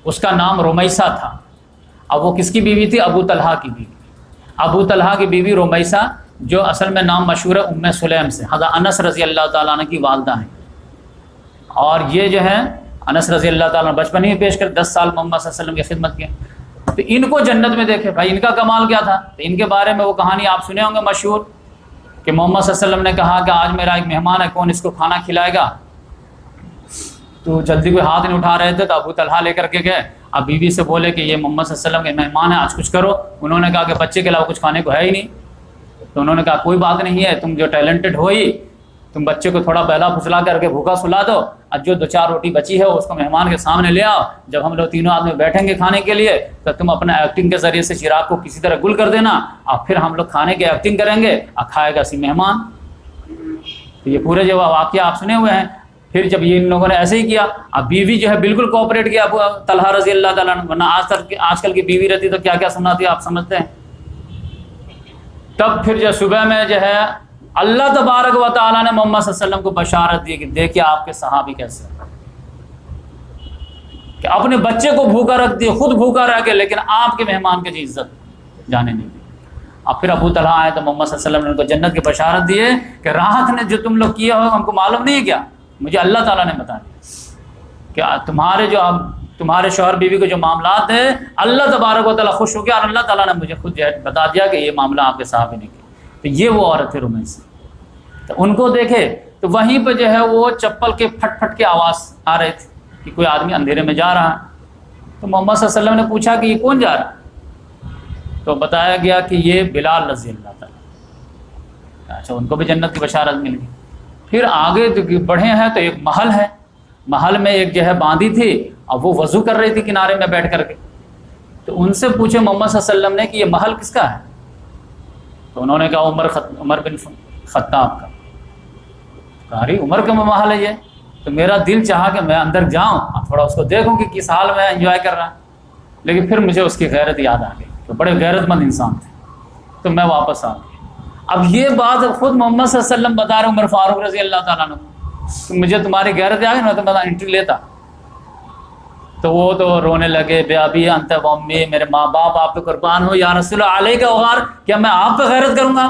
اس کا نام رمیسہ تھا۔ اب وہ کس کی بیوی تھی؟ ابو طلحہ کی بیوی۔ ابو طلحہ کی بیوی رمیسہ جو اصل میں نام مشہور ہے ام سلیم سے، حضرت انس رضی اللہ تعالیٰ عنہ کی والدہ ہیں، اور یہ جو ہے انس رضی اللہ تعالیٰ عنہ بچپن ہی پیش کر 10 سال محمد صلی اللہ علیہ وسلم کی خدمت کی، تو ان کو جنت میں دیکھے۔ بھائی ان کا کمال کیا تھا؟ تو ان کے بارے میں وہ کہانی آپ سنے ہوں گے مشہور کہ محمد صلی اللہ علیہ وسلم نے کہا کہ آج میرا ایک مہمان ہے، کون اس کو کھانا کھلائے گا؟ تو جلدی کوئی ہاتھ نہیں اٹھا رہے تھے، تو ابو طلحہ لے کر کے گئے، اب بیوی سے بولے کہ یہ محمد صلی اللہ علیہ وسلم کے مہمان ہیں، آج کچھ کرو۔ انہوں نے کہا کہ بچے کے علاوہ کچھ کھانے کو ہے ہی نہیں، تو انہوں نے کہا کوئی بات نہیں ہے، تم جو ٹیلنٹڈ ہوئی تم بچے کو تھوڑا بہلا پھسلا کر کے بھوکا سلا دو، اور جو 2-4 روٹی بچی ہے اس کو مہمان کے سامنے لے آؤ، جب ہم لوگ تینوں آدمی بیٹھیں گے کھانے کے لیے تو تم اپنا ایکٹنگ کے ذریعے سے چراغ کو کسی طرح گل کر دینا، اور پھر ہم لوگ کھانے کی ایکٹنگ کریں گے اور کھائے گا سی مہمان۔ تو یہ پورے جو واقعہ آپ سنے ہوئے ہیں۔ پھر جب یہ ان لوگوں نے ایسے ہی کیا، اب بیوی جو ہے بالکل کوآپریٹ کیا ابو طلحہ رضی اللہ تعالیٰ عنہ، ورنہ آج کل کی بیوی رہتی تو کیا کیا سناتی آپ سمجھتے ہیں۔ تب پھر جو صبح میں جو ہے اللہ تبارک و تعالیٰ نے محمد صلی اللہ علیہ وسلم کو بشارت دی کہ دیکھیے آپ کے صحابی کیسے ہیں، کہ اپنے بچے کو بھوکا رکھ دیے، خود بھوکا رہ گئے، لیکن آپ کے مہمان کی عزت جانے نہیں دی۔ اب پھر ابو طلحہ آئے تو محمد صلی اللہ علیہ وسلم نے ان کو جنت کی بشارت دیے کہ راحت نے جو تم لوگ کیا ہو ہم کو معلوم نہیں ہے کیا، مجھے اللہ تعالیٰ نے بتا دیا کہ تمہارے شوہر بیوی کو جو معاملات ہیں اللہ تبارک و تعالیٰ خوش ہو گیا، اور اللہ تعالیٰ نے مجھے خود بتا دیا کہ یہ معاملہ آپ کے صحابی نے کیا۔ تو یہ وہ عورت تھی رومین سے، تو ان کو دیکھے تو وہیں پہ جو ہے وہ چپل کے پھٹ پھٹ کے آواز آ رہے تھے کہ کوئی آدمی اندھیرے میں جا رہا ہے۔ تو محمد صلی اللہ علیہ وسلم نے پوچھا کہ یہ کون جا رہا ہے؟ تو بتایا گیا کہ یہ بلال رضی اللہ تعالیٰ۔ اچھا، ان کو بھی جنت کی بشارت مل گئی۔ پھر آگے بڑھے ہیں تو ایک محل ہے، محل میں ایک جو ہے باندھی تھی، اب وہ وضو کر رہی تھی کنارے میں بیٹھ کر کے۔ تو ان سے پوچھے محمد صلی اللہ علیہ وسلم نے کہ یہ محل کس کا ہے؟ تو انہوں نے کہا عمر بن خطاب کا۔ کہا رہی عمر کا محل ہے یہ؟ تو میرا دل چاہا کہ میں اندر جاؤں اور تھوڑا اس کو دیکھوں کہ کس حال میں انجوائے کر رہا ہے، لیکن پھر مجھے اس کی غیرت یاد آ گئی، تو بڑے غیرت مند انسان تھے، تو میں واپس آ گیا۔ اب یہ بات خود محمد صلی اللہ علیہ وسلم بتا رہے عمر فاروق رضی اللہ تعالیٰ عنہ، تو مجھے تمہاری غیرت آ گئی نا، تو میں انٹری لیتا۔ تو وہ تو رونے لگے، بے ابی انت و امی، میرے ماں باپ آپ پہ قربان ہو یا رسول اللہ علیہ کا وغار، کیا میں آپ پہ غیرت کروں گا؟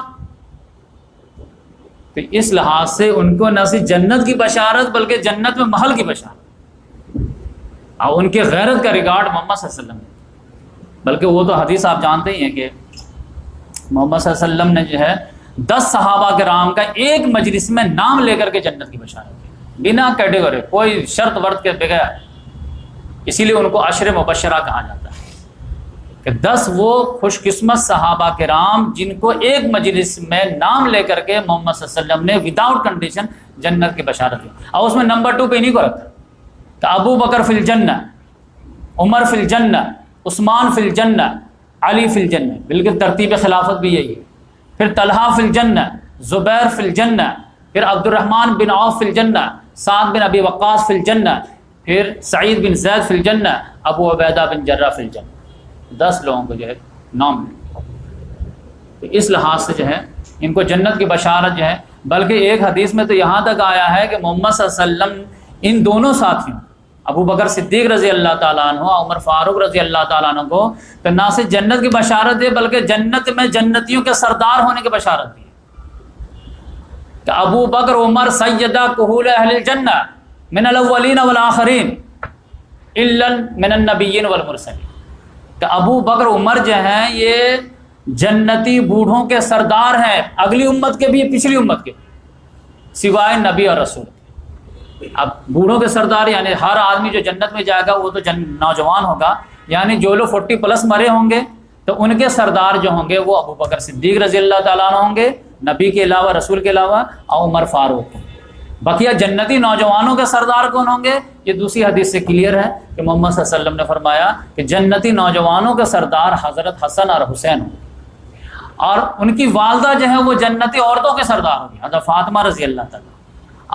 تو اس لحاظ سے ان کو نہ صرف جنت کی بشارت بلکہ جنت میں محل کی بشارت، اور ان کے غیرت کا ریکارڈ محمد صلی اللہ علیہ وسلم نے۔ بلکہ وہ تو حدیث آپ جانتے ہی ہیں کہ محمد صلی اللہ علیہ وسلم نے جو ہے 10 صحابہ کرام کا ایک مجلس میں نام لے کر کے جنت کی بشارت دی، بنا کیٹیگری، کوئی شرط ورط کے بغیر۔ اسی لیے ان کو عشر مبشرہ کہا جاتا ہے کہ 10 وہ خوش قسمت صحابہ کرام جن کو ایک مجلس میں نام لے کر کے محمد صلی اللہ علیہ وسلم نے وداؤٹ کنڈیشن جنت کی بشارت دی۔ اور اس میں نمبر 2 پہ انہیں کو رکھا کہ ابو بکر فی الجنہ، عمر فی الجنہ، عثمان فی الجنہ، علی فی الجنہ، بالکل ترتیب خلافت بھی یہی ہے۔ پھر طلحہ فی الجنہ، زبیر فی الجنہ، پھر عبد الرحمن بن عوف فی الجنہ، سعد بن ابی وقاص فی الجنہ، پھر سعید بن زید فی الجنہ، ابو عبیدہ بن جرہ فی الجنہ۔ 10 لوگوں کو جو ہے نام ملے۔ تو اس لحاظ سے جو ہے ان کو جنت کی بشارت جو ہے، بلکہ ایک حدیث میں تو یہاں تک آیا ہے کہ محمد صلی اللہ علیہ وسلم ان دونوں ساتھیوں ابو بکر صدیق رضی اللہ تعالیٰ عنہ، عمر فاروق رضی اللہ تعالیٰ عنہ کو تو نہ صرف جنت کی بشارت دے بلکہ جنت میں جنتیوں کے سردار ہونے کی بشارت دی کہ ابو بکر عمر سیدہ کہول اہل الجنہ من الاولین والآخرین الا من النبیین والمرسلین، کہ ابو بکر عمر جو ہیں یہ جنتی بوڑھوں کے سردار ہیں، اگلی امت کے بھی پچھلی امت کے، سوائے نبی اور رسول۔ اب بوڑھوں کے سردار یعنی ہر آدمی جو جنت میں جائے گا وہ تو نوجوان ہوگا، یعنی جو لوگ 40+ مرے ہوں گے تو ان کے سردار جو ہوں گے وہ ابو بکر صدیق رضی اللہ تعالیٰ عنہ ہوں گے، نبی کے علاوہ، رسول کے علاوہ، اور عمر فاروق۔ بقیہ جنتی نوجوانوں کے سردار کون ہوں گے؟ یہ دوسری حدیث سے کلیئر ہے کہ محمد صلی اللہ علیہ وسلم نے فرمایا کہ جنتی نوجوانوں کے سردار حضرت حسن اور حسین ہوں گے، اور ان کی والدہ جو ہے وہ جنتی عورتوں کے سردار ہوں گی، حضرت فاطمہ رضی اللہ تعالیٰ۔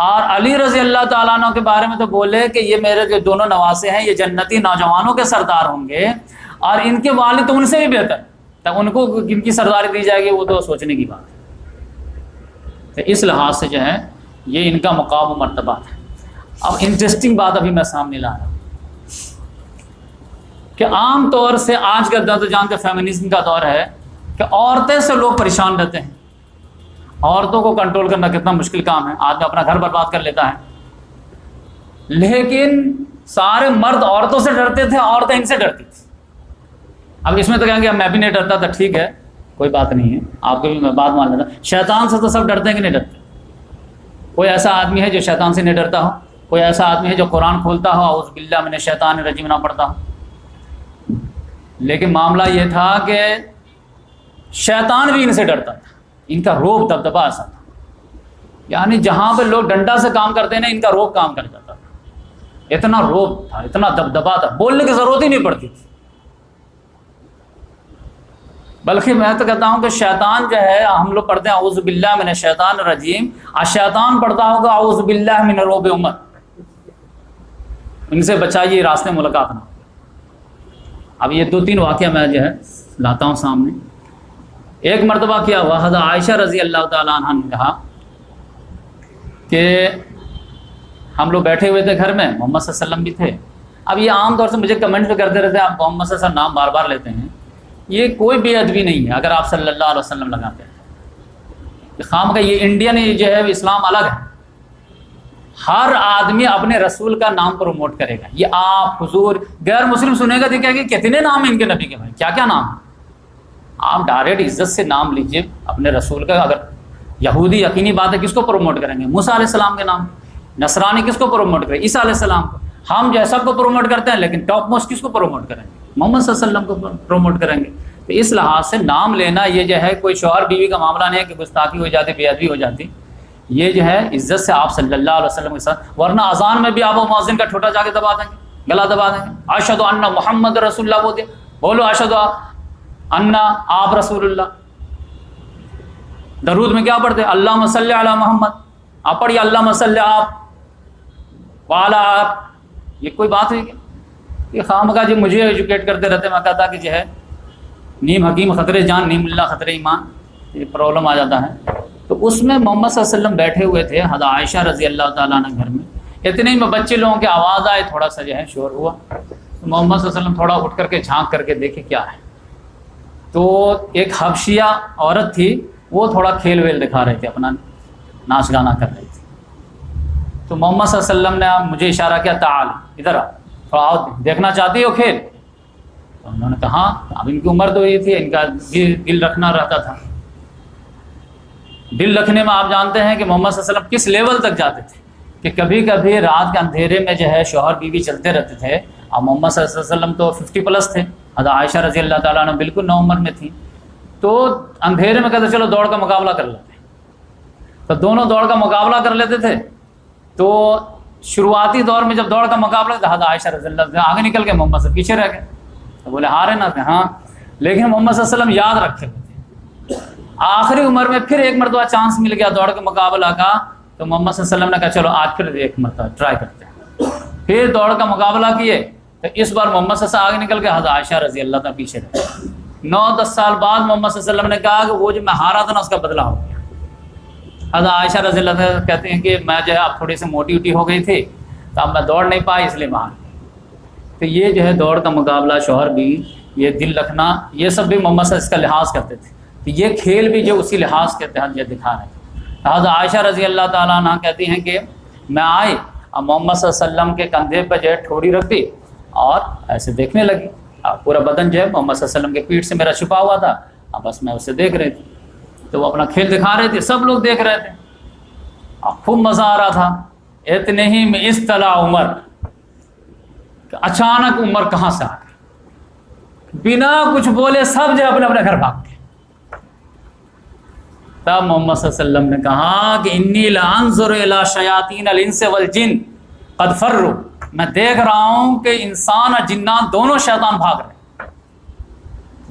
اور علی رضی اللہ تعالیٰ عنہ کے بارے میں تو بولے کہ یہ میرے جو دونوں نواسے ہیں یہ جنتی نوجوانوں کے سردار ہوں گے، اور ان کے والد تو ان سے بھی بہتر، تو ان کو ان کی سرداری دی جائے گی وہ تو سوچنے کی بات ہے۔ تو اس لحاظ سے جو ہے یہ ان کا مقام و مرتبہ ہے۔ اب انٹرسٹنگ بات ابھی میں سامنے لا رہا ہوں کہ عام طور سے آج کا دور تو جانتے فیمنزم کا دور ہے کہ عورتیں سے لوگ پریشان رہتے ہیں، عورتوں کو کنٹرول کرنا کتنا مشکل کام ہے، آدمی اپنا گھر برباد کر لیتا ہے، لیکن سارے مرد عورتوں سے ڈرتے تھے، عورتیں ان سے ڈرتی تھی۔ اب اس میں تو کہیں گے میں بھی نہیں ڈرتا تھا، ٹھیک ہے کوئی بات نہیں ہے، آپ کو بھی میں بات مان لیتا۔ شیطان سے تو سب ڈرتے ہیں کہ نہیں ڈرتے؟ کوئی ایسا آدمی ہے جو شیطان سے نہیں ڈرتا ہو؟ کوئی ایسا آدمی ہے جو قرآن کھولتا ہو اعوذ باللہ من الشیطان الرجیم نہ پڑھتا ہو؟ لیکن معاملہ یہ تھا کہ شیطان بھی ان سے ڈرتا تھا، ان کا روب دبدبہ ایسا تھا، یعنی جہاں پہ لوگ ڈنڈا سے کام کرتے ہیں نا ان کا روب کام کر جاتا تھا، اتنا روب تھا، اتنا دبدبہ تھا، بولنے کی ضرورت ہی نہیں پڑتی تھی۔ بلکہ میں تو کہتا ہوں کہ شیطان جو ہے، ہم لوگ پڑھتے ہیں اعوذ باللہ من الشیطان الرجیم، اور شیطان پڑھتا ہوگا اعوذ باللہ من الرعب امت، ان سے بچائیے راستے ملاقات نہ۔ اب یہ 2-3 واقعہ میں جو ہے لاتا ہوں سامنے ایک مرتبہ کیا ہوا، حضرت عائشہ رضی اللہ تعالیٰ عنہ نے کہا کہ ہم لوگ بیٹھے ہوئے تھے گھر میں، محمد صلی اللہ علیہ وسلم بھی تھے. اب یہ عام طور سے مجھے کمنٹ پہ کرتے رہتے ہیں، آپ محمد صلی اللہ علیہ وسلم نام بار بار لیتے ہیں، یہ کوئی بے ادبی نہیں ہے اگر آپ صلی اللہ علیہ وسلم لگاتے ہیں. خام کا یہ انڈین جو ہے اسلام الگ ہے، ہر آدمی اپنے رسول کا نام پروموٹ کرے گا. یہ آپ حضور غیر مسلم سنے گا تو کیا کہ کتنے نام ہیں ان کے نبی کے، بھائی کیا کیا نام ہیں. آپ ڈائریکٹ عزت سے نام لیجئے اپنے رسول کا. اگر یہودی یقینی بات ہے کس کو پروموٹ کریں گے؟ موسیٰ علیہ السلام کے نام. نصرانی کس کو پروموٹ کریں؟ عیسیٰ علیہ السلام کو. ہم جیسا کو پروموٹ کرتے ہیں لیکن ٹاپ موسٹ کس کو پروموٹ کریں گے؟ محمد صلی اللہ علیہ وسلم کو پروموٹ کریں گے. تو اس لحاظ سے نام لینا یہ جو ہے کوئی شوہر بیوی کا معاملہ نہیں ہے کہ گستاخی ہو جاتی، بے ادبی ہو جاتی. یہ جو ہے عزت سے آپ صلی اللہ علیہ وسلم کے ساتھ، ورنہ اذان میں بھی آپ وہ مؤذن کا ٹھوٹا جا کے دبا دیں گے، گلا دبا دیں گے. اشہد ان محمد رسول اللہ بولو، اشہد ان آپ رسول اللہ. درود میں کیا پڑھتے ہیں؟ اللہم صلی علی محمد. آپ پڑھیے اللہم صلی آپ والا آپ. یہ کوئی بات ہے کہ یہ خامخواہ جو مجھے ایجوکیٹ کرتے رہتے، میں کہتا کہ جو ہے نیم حکیم خطرے جان، نیم اللہ خطرے ایمان. یہ پرابلم آ جاتا ہے. تو اس میں محمد صلی اللہ علیہ وسلم بیٹھے ہوئے تھے، حضرت عائشہ رضی اللہ تعالیٰ عنہ گھر میں. اتنے ہی میں بچے لوگوں کی آواز آئے، تھوڑا سا جو ہے شور ہوا، تو محمد صلی اللہ علیہ وسلم تھوڑا اٹھ کر کے جھانک کر کے دیکھے کیا ہے. تو ایک حبشیہ عورت تھی، وہ تھوڑا کھیل ویل دکھا رہے تھے، اپنا ناچ گانا کر رہے تھے. تو محمد صلی اللہ علیہ وسلم نے مجھے اشارہ کیا، تعال ادھر آ، تھوڑا آؤ، دیکھنا چاہتی ہو کھیل؟ تو انہوں نے کہا اب ان کی عمر تو یہ تھی، ان کا دل رکھنا رہتا تھا. دل رکھنے میں آپ جانتے ہیں کہ محمد صلی اللہ علیہ وسلم کس لیول تک جاتے تھے کہ کبھی کبھی رات کے اندھیرے میں جو ہے شوہر بیوی چلتے رہتے تھے. اور محمد صلی اللہ علیہ وسلم تو 50+ تھے، حضرت عائشہ رضی اللہ تعالیٰ عنہ بالکل نو عمر میں تھی. تو اندھیرے میں کہتے چلو دوڑ کا مقابلہ کر لیتے ہیں. تو دونوں دوڑ کا مقابلہ کر لیتے تھے. تو شروعاتی دور میں جب دوڑ کا مقابلہ تھا، حضرت عائشہ رضی اللہ عنہ آگے نکل کے محمد سے پیچھے رہ گئے. تو بولے ہارے نہ تھے، ہاں، لیکن محمد صلی اللہ علیہ وسلم یاد رکھے ہوئے تھے. آخری عمر میں پھر ایک مرتبہ چانس مل گیا دوڑ کے مقابلہ کا. تو محمد صلی اللہ علیہ وسلم نے کہا چلو آج پھر ایک مرتبہ ٹرائی کرتے ہیں. پھر دوڑ کا مقابلہ کیے تو اس بار محمد صلی اللہ علیہ وسلم آگے نکل کے حضرت عائشہ رضی اللہ تعالیٰ پیچھے رہے. 9-10 سال بعد محمد صلی اللہ علیہ وسلم نے کہا کہ وہ جو میں ہارا تھا نا، اس کا بدلہ ہو گیا. حضرت عائشہ رضی اللہ تعالیٰ کہتے ہیں کہ میں جو ہے اب تھوڑی سی موٹی وٹی ہو گئی تھی، تو اب میں دوڑ نہیں پائی، اس لیے باہر. تو یہ جو ہے دوڑ کا مقابلہ، شوہر بھی، یہ دل رکھنا، یہ سب بھی محمد صلی اللہ علیہ وسلم اس کا لحاظ کرتے تھے. تو یہ کھیل بھی جو اسی لحاظ کے تحت یہ دکھا رہے ہیں. حضرت عائشہ رضی اللہ تعالیٰ عنہ کہتی ہیں کہ میں آئی اور محمد صلی اللہ علیہ وسلم کے کندھے پہ جو ہے ٹھوڑی رکھ دی اور ایسے دیکھنے لگی. پورا بدن جو ہے محمد صلی اللہ علیہ وسلم کے پیٹھ سے میرا چھپا ہوا تھا، اب بس میں اسے دیکھ رہی تھی. تو وہ اپنا کھیل دکھا رہے تھے، سب لوگ دیکھ رہے تھے اور خوب مزہ آ رہا تھا. اتنے ہی میں اس طرح عمر، اچانک عمر کہاں سے آ گئی، بنا کچھ بولے سب جو اپنے اپنے گھر بھاگ گئے. تب محمد صلی اللہ علیہ وسلم نے کہا کہ انی لانظر الی شیاطین الانس والجن قد فروا، میں دیکھ رہا ہوں کہ انسان اور جنات دونوں شیطان بھاگ رہے ہیں.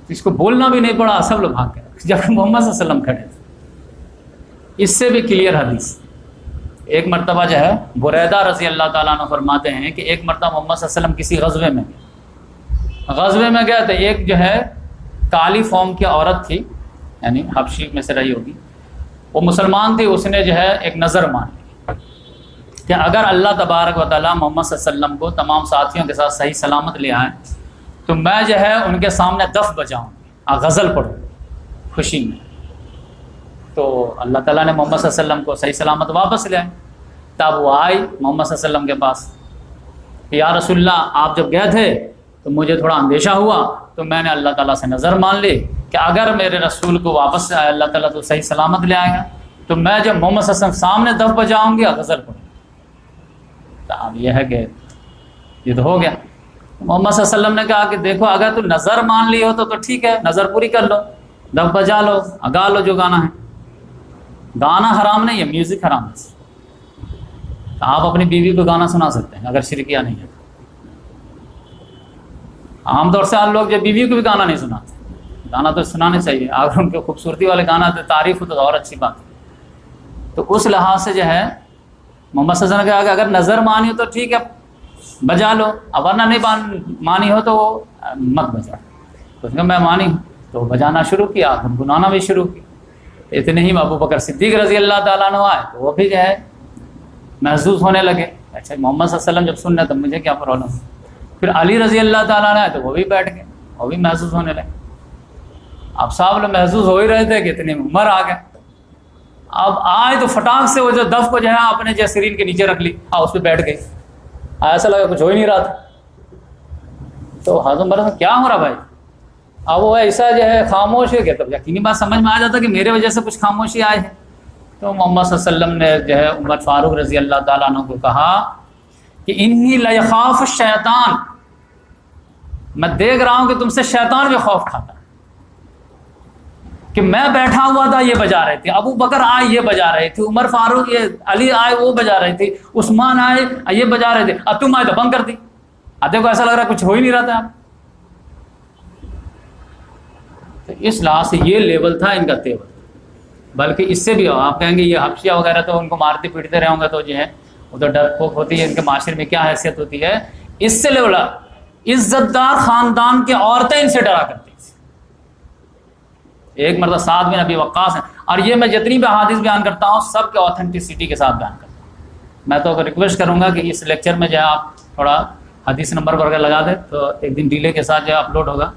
اس کو بولنا بھی نہیں پڑا، سب لوگ بھاگ گئے جب محمد صلی اللہ علیہ وسلم کھڑے تھے. اس سے بھی کلیئر حدیث. ایک مرتبہ جو ہے بریدہ رضی اللہ تعالیٰ عنہ فرماتے ہیں کہ ایک مرتبہ محمد صلی اللہ علیہ وسلم کسی غزوے میں گئے تھے. ایک جو ہے کالی فوم کی عورت تھی، یعنی حبشی میں سے رہی ہوگی، وہ مسلمان تھی. اس نے جو ہے ایک نظر مانی کہ اگر اللہ تبارک و تعالیٰ محمد صلی اللہ علیہ وسلم کو تمام ساتھیوں کے ساتھ صحیح سلامت لے آئیں تو میں جو ہے ان کے سامنے دف بجاؤں گی، غزل پڑھوں خوشی میں. تو اللہ تعالیٰ نے محمد صلی اللہ علیہ وسلم کو صحیح سلامت واپس لے آئے. تب وہ آئی محمد صلی اللہ علیہ وسلم کے پاس کہ یا رسول اللہ، آپ جب گئے تھے تو مجھے تھوڑا اندیشہ ہوا، تو میں نے اللہ تعالیٰ سے نظر مان لی کہ اگر میرے رسول کو واپس سے اللہ تعالیٰ تو صحیح سلامت لے آئے گا تو میں جب محمد صلی اللہ علیہ وسلم سامنے دف بجاؤں گی غزل پڑھوں. تو اب یہ ہے کہ یہ تو ہو گیا. محمد صلی اللہ علیہ وسلم نے کہا کہ دیکھو اگر تو نظر مان لی ہو تو ٹھیک ہے، نظر پوری کر لو، دف بجا لو، گا لو جو گانا ہے. گانا حرام نہیں ہے، میوزک حرام ہے. آپ اپنی بیوی کو گانا سنا سکتے ہیں اگر شرکیہ نہیں ہے. عام طور سے آپ لوگ جو بیوی کو بھی گانا نہیں سناتے. گانا تو سنانے چاہیے، اگر ان کے خوبصورتی والے گانا تعریف ہو تو اور اچھی بات ہے. تو اس لحاظ سے جو ہے محمد صلی اللہ علیہ وسلم نے کہا کہ اگر نظر مانی ہو تو ٹھیک ہے بجا لو، ورنہ نہیں مانی ہو تو مت بجا. تو اس نے کہا میں مانی ہوں. تو بجانا شروع کیا، گنگنانا بھی شروع کی. اتنے ہی ابو بکر صدیق رضی اللہ تعالیٰ عنہ آئے تو وہ بھی جو ہے محسوس ہونے لگے، اچھا محمد صلی اللہ علیہ وسلم جب سن رہے تو مجھے کیا پرابلم. پھر علی رضی اللہ تعالیٰ عنہ آئے تو وہ بھی بیٹھ گئے، وہ بھی محسوس ہونے لگے. اب صاحب لوگ محسوس ہو ہی رہے تھے کہ اتنے میں عمر آ گئے. اب آئے تو فٹاک سے وہ جو دف کو جو ہے اپنے جو سرین کے نیچے رکھ لی، اس پہ بیٹھ گئی. ایسا لگا کچھ ہو ہی نہیں رہا تھا. تو حضرت عمر کیا ہو رہا بھائی؟ اب وہ ایسا جو ہے خاموش ہے کہ تب یقینی بات سمجھ میں آ جاتا کہ میرے وجہ سے کچھ خاموشی آئے ہے. تو محمد صلی اللہ علیہ وسلم نے جو ہے عمر فاروق رضی اللہ تعالیٰ عنہ کو کہا کہ انی لیخاف الشیطان، میں دیکھ رہا ہوں کہ تم سے شیطان بھی خوف کھاتا ہے. کہ میں بیٹھا ہوا تھا یہ بجا رہے تھے، ابو بکر آئے یہ بجا رہے تھے، عمر فاروق یہ علی آئے وہ بجا رہے تھے، عثمان آئے یہ بجا رہے تھے، اب تم آئے تو بند کر دی. دیکھو ایسا لگ رہا ہے کچھ ہو ہی نہیں رہا تھا. تو اس لحاظ سے یہ لیول تھا ان کا تیور. بلکہ اس سے بھی آپ کہیں گے یہ حبشیہ وغیرہ تو ان کو مارتے پیٹتے رہے ہوں گے تو جو ہے ادھر ڈر پوک ہوتی ہے، ان کے معاشرے میں کیا حیثیت ہوتی ہے. اس سے لیول عزت دار خاندان کی عورتیں ان سے ڈرا کرتی. ایک مرتبہ سعد بن ابی وقاص ہیں، اور یہ میں جتنی بھی احادیث بیان کرتا ہوں سب کے آتھینٹسٹی کے ساتھ بیان کرتا ہوں. میں تو ریکویسٹ کروں گا کہ اس لیکچر میں جو ہے آپ تھوڑا حدیث نمبر وغیرہ لگا دیں تو ایک دن ڈیلے کے ساتھ جو ہے اپلوڈ ہوگا،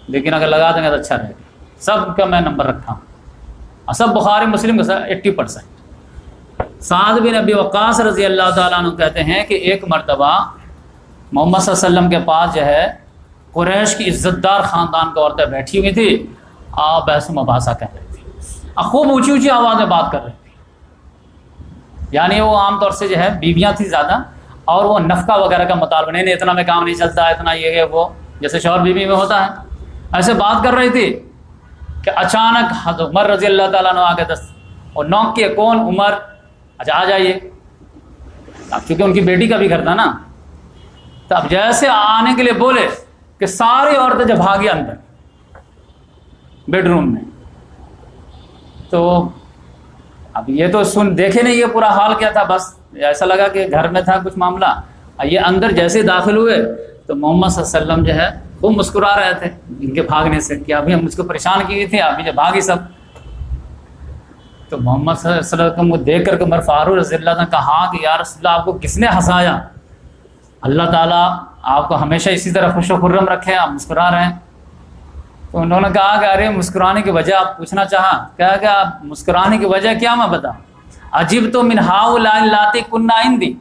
لیکن اگر لگا دیں گے تو اچھا رہے گا. سب کا میں نمبر رکھا ہوں، سب بخاری مسلم کا 80%. سعد بن ابی وقاص رضی اللہ تعالیٰ عنہ کہتے ہیں کہ ایک مرتبہ محمد صلی اللہ علیہ وسلم کے پاس جو ہے قریش کی عزت دار خاندان کی عورتیں بیٹھی ہوئی تھی، بحث و مباحثہ کہہ رہی تھی، خوب اونچی اونچی آواز میں بات کر رہی تھی. یعنی وہ عام طور سے جو ہے بیویاں تھیں زیادہ، اور وہ نفقہ وغیرہ کا مطالبہ، نہیں اتنا میں کام نہیں چلتا، اتنا یہ ہے وہ، جیسے شوہر بیوی میں ہوتا ہے. ایسے بات کر رہی تھی کہ اچانک حضرت عمر رضی اللہ تعالیٰ عنہ آگے اور نوک کیے، کون؟ عمر. اچھا آ جائیے. اب چونکہ ان کی بیٹی کا بھی گھر تھا نا، تو اب جیسے آنے کے لیے بولے کہ ساری عورتیں جب بھاگی اندر بیڈ روم میں. تو اب یہ تو دیکھے نہیں یہ پورا حال کیا تھا، بس ایسا لگا کہ گھر میں تھا کچھ معاملہ. یہ اندر جیسے داخل ہوئے تو محمد صلی اللہ علیہ وسلم جو ہے وہ مسکرا رہے تھے ان کے بھاگنے سے کہ ابھی ہم مجھ کو پریشان کی تھی، ابھی جب بھاگی سب. تو محمد صلی اللہ علیہ وسلم کو دیکھ کر کے عمر فاروق رضی اللہ عنہ کہا کہ یا رسول اللہ آپ کو کس نے ہنسایا؟ اللہ تعالیٰ آپ کو ہمیشہ اسی طرح خوش و خرم رکھے، آپ مسکرا رہے ہیں. تو انہوں نے کہا کہ ارے مسکرانے کی وجہ آپ پوچھنا چاہا، کہا کہ آپ مسکرانے کی وجہ کیا میں بتاؤں؟ عجیب تو من ہؤلاء اللاتی کننا عندی،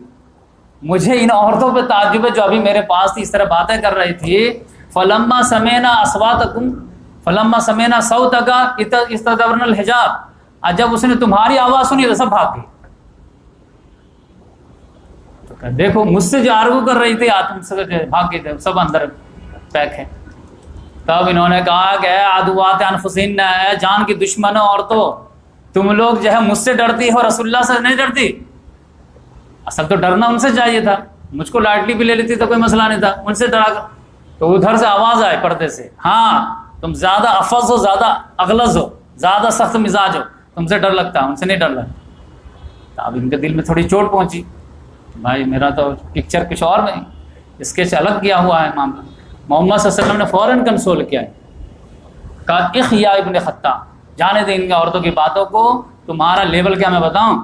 مجھے ان عورتوں پہ تعجب ہے جو ابھی میرے پاس تھی، اس طرح باتیں کر رہی تھی. فلما سمعنا اصواتکم فلما سمعنا صوتک استدبرنا الحجاب، اور جب اس نے تمہاری آواز سنی تو سب بھاگ گئی. تو دیکھو مجھ سے جو آرگو کر رہی تھی تم سے بھاگ گئے تھے، سب اندر پیک ہے. تب انہوں نے کہا کہ اے عدوات انفسن، اے جان کی دشمنوں عورتوں، تم لوگ جو ہے مجھ سے ڈرتی ہو، رسول اللہ سے نہیں ڈرتی. اصل تو ڈرنا ان سے چاہیے تھا، مجھ کو لائٹلی بھی لے لیتی تو کوئی مسئلہ نہیں تھا، ان سے ڈرا کر. تو ادھر سے آواز آئے پردے سے، ہاں تم زیادہ افز ہو، زیادہ اغلظ ہو، زیادہ سخت مزاج ہو، تم سے ڈر لگتا ہے، ان سے نہیں ڈر لگتا. تو اب ان کے دل میں تھوڑی چوٹ پہنچی، بھائی میرا تو پکچر کچھ اور میں اسکیچ الگ کیا ہوا ہے معاملہ. محمد صلی اللہ علیہ وسلم نے فوراً کنسول کیا ہے، کہا اخیا ابن خطاب، جانے دیں ان عورتوں کی باتوں کو، تمہارا لیول کیا میں بتاؤں؟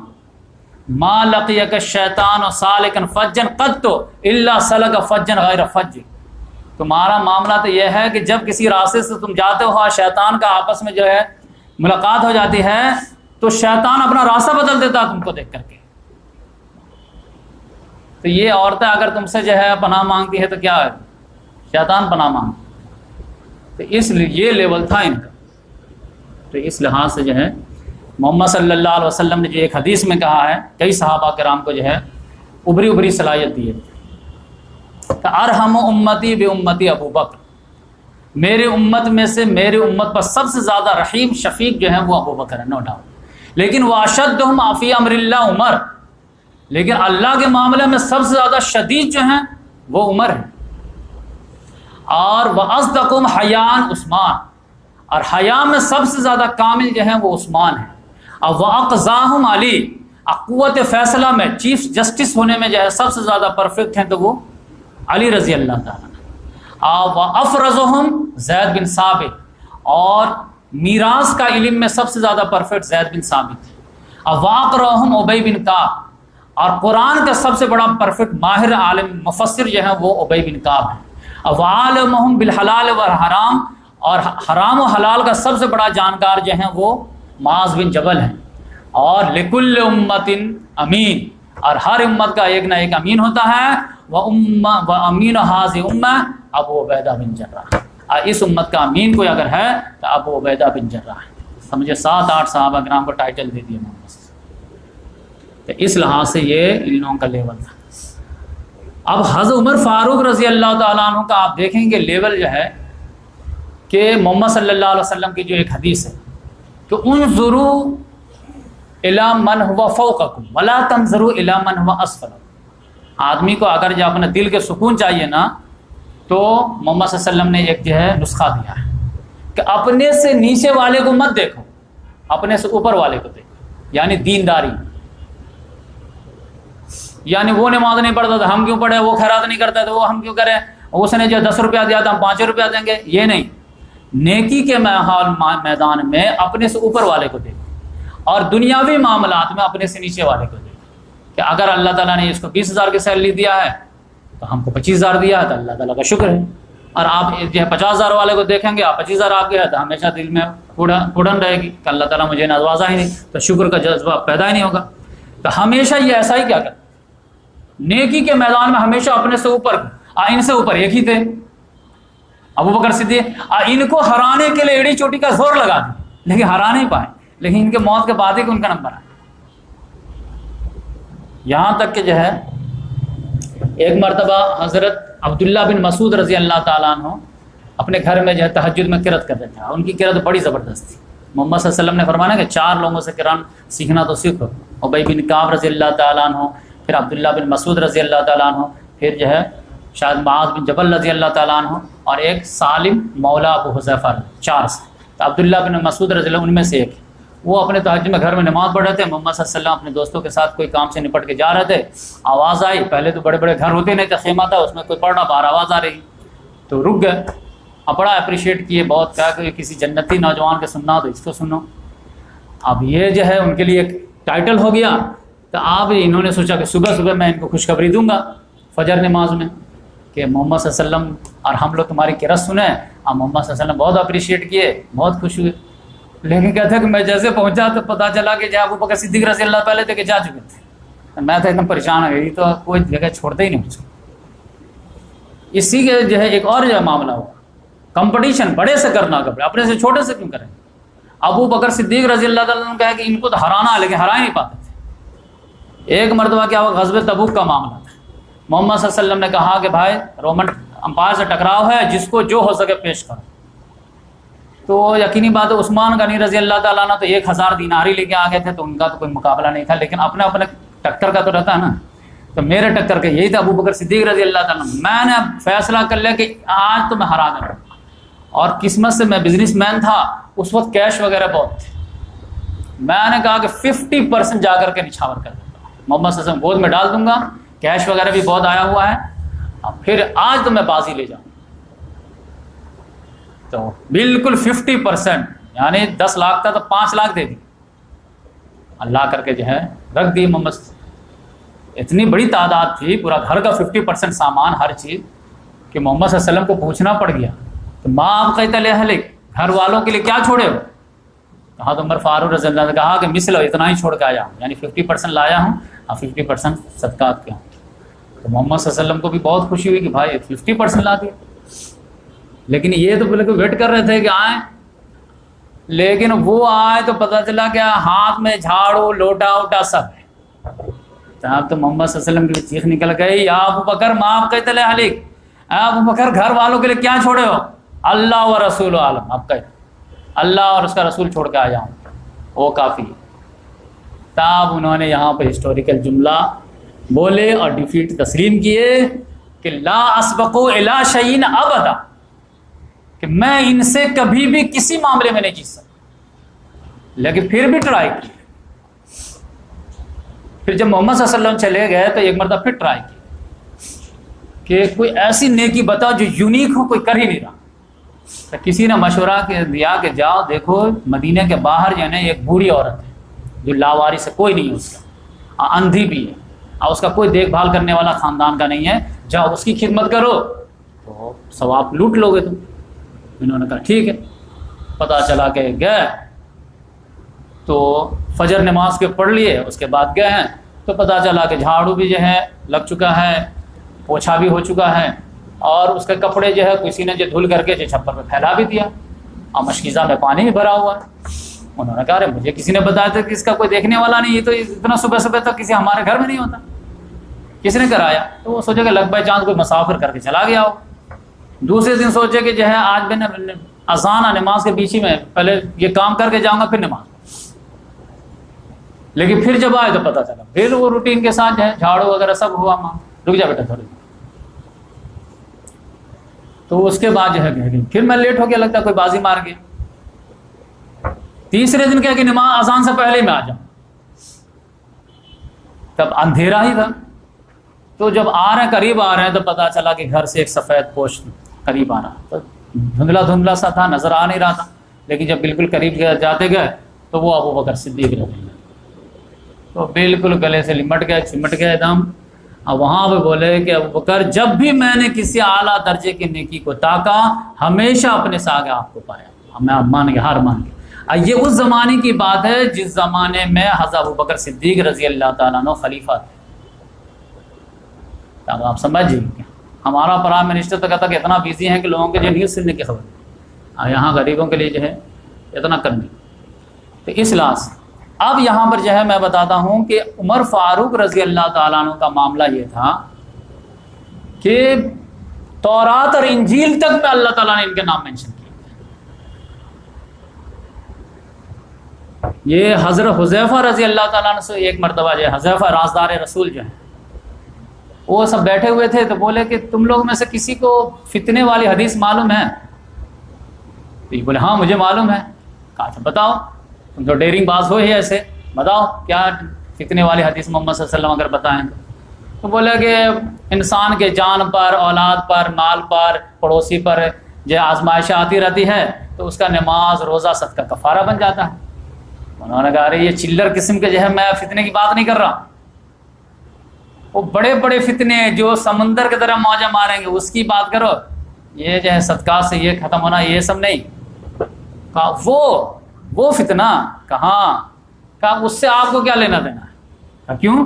ما لقیک الشیطان سالکا فجا قط الا سلک فجا غیر فج. تمہارا معاملہ تو یہ ہے کہ جب کسی راستے سے تم جاتے ہو، شیطان کا آپس میں جو ہے ملاقات ہو جاتی ہے تو شیطان اپنا راستہ بدل دیتا تم کو دیکھ کر کے. تو یہ عورتیں اگر تم سے جو ہے پناہ مانگتی ہے تو کیا ہے؟ شیطان پناہ مانگ. تو اس لیے یہ لیول تھا ان کا. تو اس لحاظ سے جو ہے محمد صلی اللہ علیہ وسلم نے جو ایک حدیث میں کہا ہے، کئی صحابہ کرام کو جو ہے ابری صلاحیت دی ہے کہ ارحم امتی بے امتی ابو بکر، میری امت میں سے میری امت پر سب سے زیادہ رحیم شفیق جو ہے وہ ابو بکر ہے، نو ڈاؤٹ. لیکن واشدہم فی امر اللہ عمر، لیکن اللہ کے معاملے میں سب سے زیادہ شدید جو ہیں وہ عمر ہے. اور وَأَصْدَقُهُمْ حَيَاءً عثمان، اور حیا میں سب سے زیادہ کامل جو ہیں وہ عثمان ہے. اور وَأَقْضَاهُمْ علی، قوت فیصلہ میں چیف جسٹس ہونے میں جو ہے سب سے زیادہ پرفیکٹ ہیں تو وہ علی رضی اللہ تعالیٰ. اور وَأَفْرَزُهُمْ زید بن ثابت، اور میراث کا علم میں سب سے زیادہ پرفیکٹ زید بن ثابت ہے. اواقرہم ابی بن کعب، اور قرآن کا سب سے بڑا پرفیکٹ ماہر عالم مفسر جو ہے وہ ابی بن کعب ہے. اوعالمہم بالحلال والحرام، اور حرام و حلال کا سب سے بڑا جانکار جو ہیں وہ معاذ بن جبل ہیں. اور لکل امت امین، اور ہر امت کا ایک نہ ایک امین ہوتا ہے. و امین حاذی امہ ابو عبیدہ بن جراح، اور اس امت کا امین کوئی اگر ہے تو ابو عبیدہ بن جراح. سمجھے 7-8 صحابہ کرام کو ٹائٹل دے دیے محمد. تو اس لحاظ سے یہ ان لوگوں کا لیول تھا. اب حضرت عمر فاروق رضی اللہ تعالیٰ عنہ کا آپ دیکھیں گے لیول جو ہے کہ محمد صلی اللہ علیہ وسلم کی جو ایک حدیث ہے کہ انظروا الی من هو فوقکم ولا تنظروا الی من هو اسفلکم. آدمی کو اگر جو اپنے دل کے سکون چاہیے نا تو محمد صلی اللہ علیہ وسلم نے ایک جو ہے نسخہ دیا ہے کہ اپنے سے نیچے والے کو مت دیکھو، اپنے سے اوپر والے کو دیکھو. یعنی دینداری، یعنی وہ نماز نہیں پڑھتا تو ہم کیوں پڑھے، وہ خیرات نہیں کرتا تو وہ ہم کیوں کریں، اس نے جو 10 روپیہ دیا تھا ہم 5 روپیہ دیں گے. یہ نہیں، نیکی کے میدان میں اپنے سے اوپر والے کو دیکھو، اور دنیاوی معاملات میں اپنے سے نیچے والے کو دیکھو. کہ اگر اللہ تعالیٰ نے اس کو 20,000 کی سیلری دیا ہے تو ہم کو 25,000 دیا ہے تو اللہ تعالیٰ کا شکر ہے. اور آپ جو ہے 50,000 والے کو دیکھیں گے، آپ 25,000 آپ کے ہے تو ہمیشہ دل میں پھوڑن رہے گی کہ اللہ تعالیٰ مجھے نوازا ہی نہیں، تو شکر کا جذبہ پیدا ہی نہیں ہوگا. تو ہمیشہ یہ ایسا ہی کیا کریں، نیکی کے میدان میں ہمیشہ اپنے سے اوپر. ان سے اوپر ایک ہی تھے ابو بکر صدیق، ان کو ہرانے کے لیے ایڑی چوٹی کا زور لگا دیا لیکن ہرا نہیں پائے. لیکن ان کے موت کے بعد ہی کہ ان کا نمبر آیا. یہاں تک کہ جو ہے ایک مرتبہ حضرت عبداللہ بن مسعود رضی اللہ تعالیٰ عنہ اپنے گھر میں جو ہے تہجد میں قرأت کر رہے تھے. ان کی قرأت بڑی زبردست تھی. محمد صلی اللہ علیہ وسلم نے فرمایا کہ 4 لوگوں سے قرآن سیکھنا تو سیکھو، ابی بن کعب رضی اللہ تعالیٰ عنہ، پھر عبداللہ بن مسعود رضی اللہ تعالیٰ عنہ، پھر جو ہے شاید معاذ بن جبل رضی اللہ تعالیٰ عنہ، اور ایک سالم مولا ابو حذیفہ. 4 سے. تو عبداللہ بن مسعود رضی اللہ ان میں سے ایک. وہ اپنے تہجد میں گھر میں نماز پڑھ رہے تھے. محمد صلی اللہ علیہ وسلم اپنے دوستوں کے ساتھ کوئی کام سے نپٹ کے جا رہے تھے. آواز آئی، پہلے تو بڑے بڑے گھر ہوتے نہیں تھے، خیمہ تھا اس میں کوئی پڑھ رہا، باہر آواز آ رہی تو رک گئے. اب بڑا اپریشیٹ کیے، بہت کہا کہ کسی جنتی نوجوان کے سننا ہو تو اس کو سنو. اب یہ جو ہے ان کے لیے ایک ٹائٹل ہو گیا. تو آپ انہوں نے سوچا کہ صبح صبح میں ان کو خوشخبری دوں گا فجر نماز میں کہ محمد صلی اللہ علیہ وسلم اور ہم لوگ تمہاری قرأت سنیں. اب محمد صلی اللہ علیہ وسلم بہت اپریشیٹ کیے، بہت خوش ہوئے. لیکن کہتے ہیں کہ میں جیسے پہنچا تو پتہ چلا کہ جہاں ابو بکر صدیق رضی اللہ پہلے تھے کہ جا چکے تھے. میں تو ایک دم پریشان ہو گئی، تو کوئی جگہ چھوڑتے ہی نہیں مجھ کو. اسی کے جو ہے ایک اور جو معاملہ ہوا، کمپٹیشن بڑے سے کرنا، کپڑے اپنے سے چھوٹے سے کیوں کریں. ابو بکر صدیق رضی اللہ تعالیٰ عنہ کہا کہ ان کو تو ہرانا ہے لیکن ہرا ہی نہیں پاتے تھے. ایک مرتبہ کیا ہوا، غزوہ تبوک کا معاملہ تھا. محمد صلی اللہ علیہ وسلم نے کہا کہ بھائی رومن امپائر سے ٹکراؤ ہے، جس کو جو ہو سکے پیش کرو. تو یقینی بات ہے عثمان غنی رضی اللہ تعالیٰ عنہ تو 1,000 دینار ہی لے کے آ گئے تھے، تو ان کا تو کوئی مقابلہ نہیں تھا. لیکن اپنے ٹکر کا تو رہتا ہے نا. تو میرے ٹکر کا یہی تھا ابو بکر صدیق رضی اللہ تعالیٰ عنہ. میں نے اب فیصلہ کر لیا کہ آج تو میں ہرا دوں. اور قسمت سے میں بزنس مین تھا، اس وقت کیش وغیرہ بہت تھے. میں نے کہا کہ 50% جا کر کے نچھاور کر دیتا ہوں، محمد صلی اللہ علیہ وسلم گود میں ڈال دوں گا. کیش وغیرہ بھی بہت آیا ہوا ہے، اب پھر آج تو میں بازی لے جاؤں. تو بالکل 50%، یعنی 10 لاکھ تھا تو 5 لاکھ دے دی. اللہ کر کے جو ہے رکھ دی محمد. اتنی بڑی تعداد تھی، پورا گھر کا 50% سامان، ہر چیز، کہ محمد صلی اللہ علیہ وسلم کو پوچھنا پڑ گیا کہ ماں آپ کہتے لے گھر والوں کے لیے کیا چھوڑے ہو. کہا تو عمر فاروق رضی اللہ نے کہا کہ مثل اتنا ہی چھوڑ کے آیا ہوں، یعنی 50% لایا ہوں اور 50% صدقات کیا ہوں. تو محمد صلی اللہ علیہ وسلم کو بھی بہت خوشی ہوئی کہ بھائی 50% لا دیا. لیکن یہ تو بولے کہ ویٹ کر رہے تھے کہ آئیں، لیکن وہ آئے تو پتہ چلا کہ ہاتھ میں جھاڑو لوٹا ووٹا سب ہے. اب تو محمد صلی اللہ علیہ وسلم کی چیخ نکل گئی، یا ابو بکر معاف کہتے لے حلیق، ابو بکر گھر والوں کے لیے کیا چھوڑے ہو. اللہ و رسول عالم، اب کہتے اللہ اور اس کا رسول چھوڑ کے آ جاؤں، وہ کافی. تب انہوں نے یہاں پہ ہسٹوریکل جملہ بولے اور ڈیفیٹ تسلیم کیے کہ لا اسبقو الی شیئن ابدا، کہ میں ان سے کبھی بھی کسی معاملے میں نہیں جیت سکتا. لیکن پھر بھی ٹرائی کی. پھر جب محمد صلی اللہ علیہ وسلم چلے گئے تو ایک مرتبہ پھر ٹرائی کی کہ کوئی ایسی نیکی بتا جو یونیک ہو، کوئی کر ہی نہیں رہا. تو کسی نے مشورہ دیا کہ جاؤ دیکھو مدینہ کے باہر جو ہے نا ایک بوڑھی عورت ہے جو لاوارث ہے، کوئی نہیں ہے اس کا، اندھی بھی ہے اور اس کا کوئی دیکھ بھال کرنے والا خاندان کا نہیں ہے، جاؤ اس کی خدمت کرو تو ثواب لوٹ لو گے تم۔ انہوں نے کہا ٹھیک ہے۔ پتہ چلا کہ گئے تو فجر نماز کے پڑھ لیے، اس کے بعد گئے ہیں تو پتہ چلا کہ جھاڑو بھی جو ہے لگ چکا ہے، پوچھا بھی ہو چکا ہے، اور اس کے کپڑے جو ہے کسی نے جو دھل کر کے جو چھپر پہ پھیلا بھی دیا، اور مشکیزہ میں پانی بھی بھرا ہوا ہے۔ انہوں نے کہا ارے مجھے کسی نے بتایا تھا کہ اس کا کوئی دیکھنے والا نہیں، یہ تو اتنا صبح صبح تک کسی ہمارے گھر میں نہیں ہوتا، کس نے کرایا؟ تو وہ سوچے کہ لگ بائی چانس کوئی مسافر کر کے چلا گیا ہو۔ دوسرے دن سوچے کہ جو ہے آج میں نے اذان اور نماز کے بیچ ہی میں پہلے یہ کام کر کے جاؤں گا پھر نماز، لیکن پھر جب آئے تو پتہ چلا پھر وہ روٹین کے ساتھ جو ہے جھاڑو وغیرہ سب ہوا، ماں رک جا بیٹا تھوڑی۔ تو اس کے بعد جو ہے پھر میں لیٹ ہو گیا، لگتا کوئی بازی مار گیا۔ تیسرے دن کیا کہ نماز اذان سے پہلے ہی میں آ جاؤں، تب اندھیرا ہی تھا، تو جب آ رہے ہیں قریب آ رہے ہیں تو پتہ چلا کہ گھر سے ایک سفید پوش قریب آ رہا، تو دھندلا دھندلا سا تھا، نظر آ نہیں رہا تھا، لیکن جب بالکل قریب جاتے گئے تو وہ ابو بکر صدیق رضی اللہ، تو بالکل گلے سے لمٹ گئے، چمٹ گئے دم، اور وہاں پہ بولے کہ ابو بکر جب بھی میں نے کسی اعلیٰ درجے کی نیکی کو تاکا ہمیشہ اپنے سے آگے آپ کو پایا، میں مان گیا، ہار مان گیا۔ یہ اس زمانے کی بات ہے جس زمانے میں حضرت ابو بکر صدیق رضی اللہ تعالیٰ عنہ خلیفہ تھے۔ آپ سمجھیے کہ ہمارا پرائم منسٹر تو کہتا کہ اتنا بیزی ہیں کہ لوگوں کے جو نیوز سننے کی خبر ہے، یہاں غریبوں کے لیے جو ہے اتنا کرنی۔ تو اس لحاظ سے اب یہاں پر جو ہے میں بتاتا ہوں کہ عمر فاروق رضی اللہ تعالیٰ عنہ کا معاملہ یہ تھا کہ تورات اور انجیل تک میں اللہ تعالیٰ نے ان کے نام مینشن کیے۔ یہ حضرت حذیفہ رضی اللہ تعالیٰ عنہ سے ایک مرتبہ جو ہے حذیفہ رازدار رسول جو ہیں وہ سب بیٹھے ہوئے تھے، تو بولے کہ تم لوگ میں سے کسی کو فتنے والی حدیث معلوم ہے؟ تو یہ بولے ہاں مجھے معلوم ہے۔ کہا تھا بتاؤ، تم تو ڈیرنگ باز ہو ہی ایسے، بتاؤ کیا فتنے والی حدیث محمد صلی اللہ علیہ وسلم اگر بتائیں تو بولے کہ انسان کے جان پر، اولاد پر، مال پر، پڑوسی پر جو آزمائش آتی رہتی ہے تو اس کا نماز، روزہ، صدقہ کفارہ بن جاتا ہے۔ انہوں نے کہا ارے یہ چلر قسم کے جو ہے میں فتنے کی بات نہیں کر رہا، وہ بڑے بڑے فتنے جو سمندر کی طرح موجہ ماریں گے اس کی بات کرو، یہ جو ہے صدقات سے یہ ختم ہونا یہ سب نہیں۔ کہا وہ فتنہ کہاں؟ کہا اس سے آپ کو کیا لینا دینا ہے؟ کیوں؟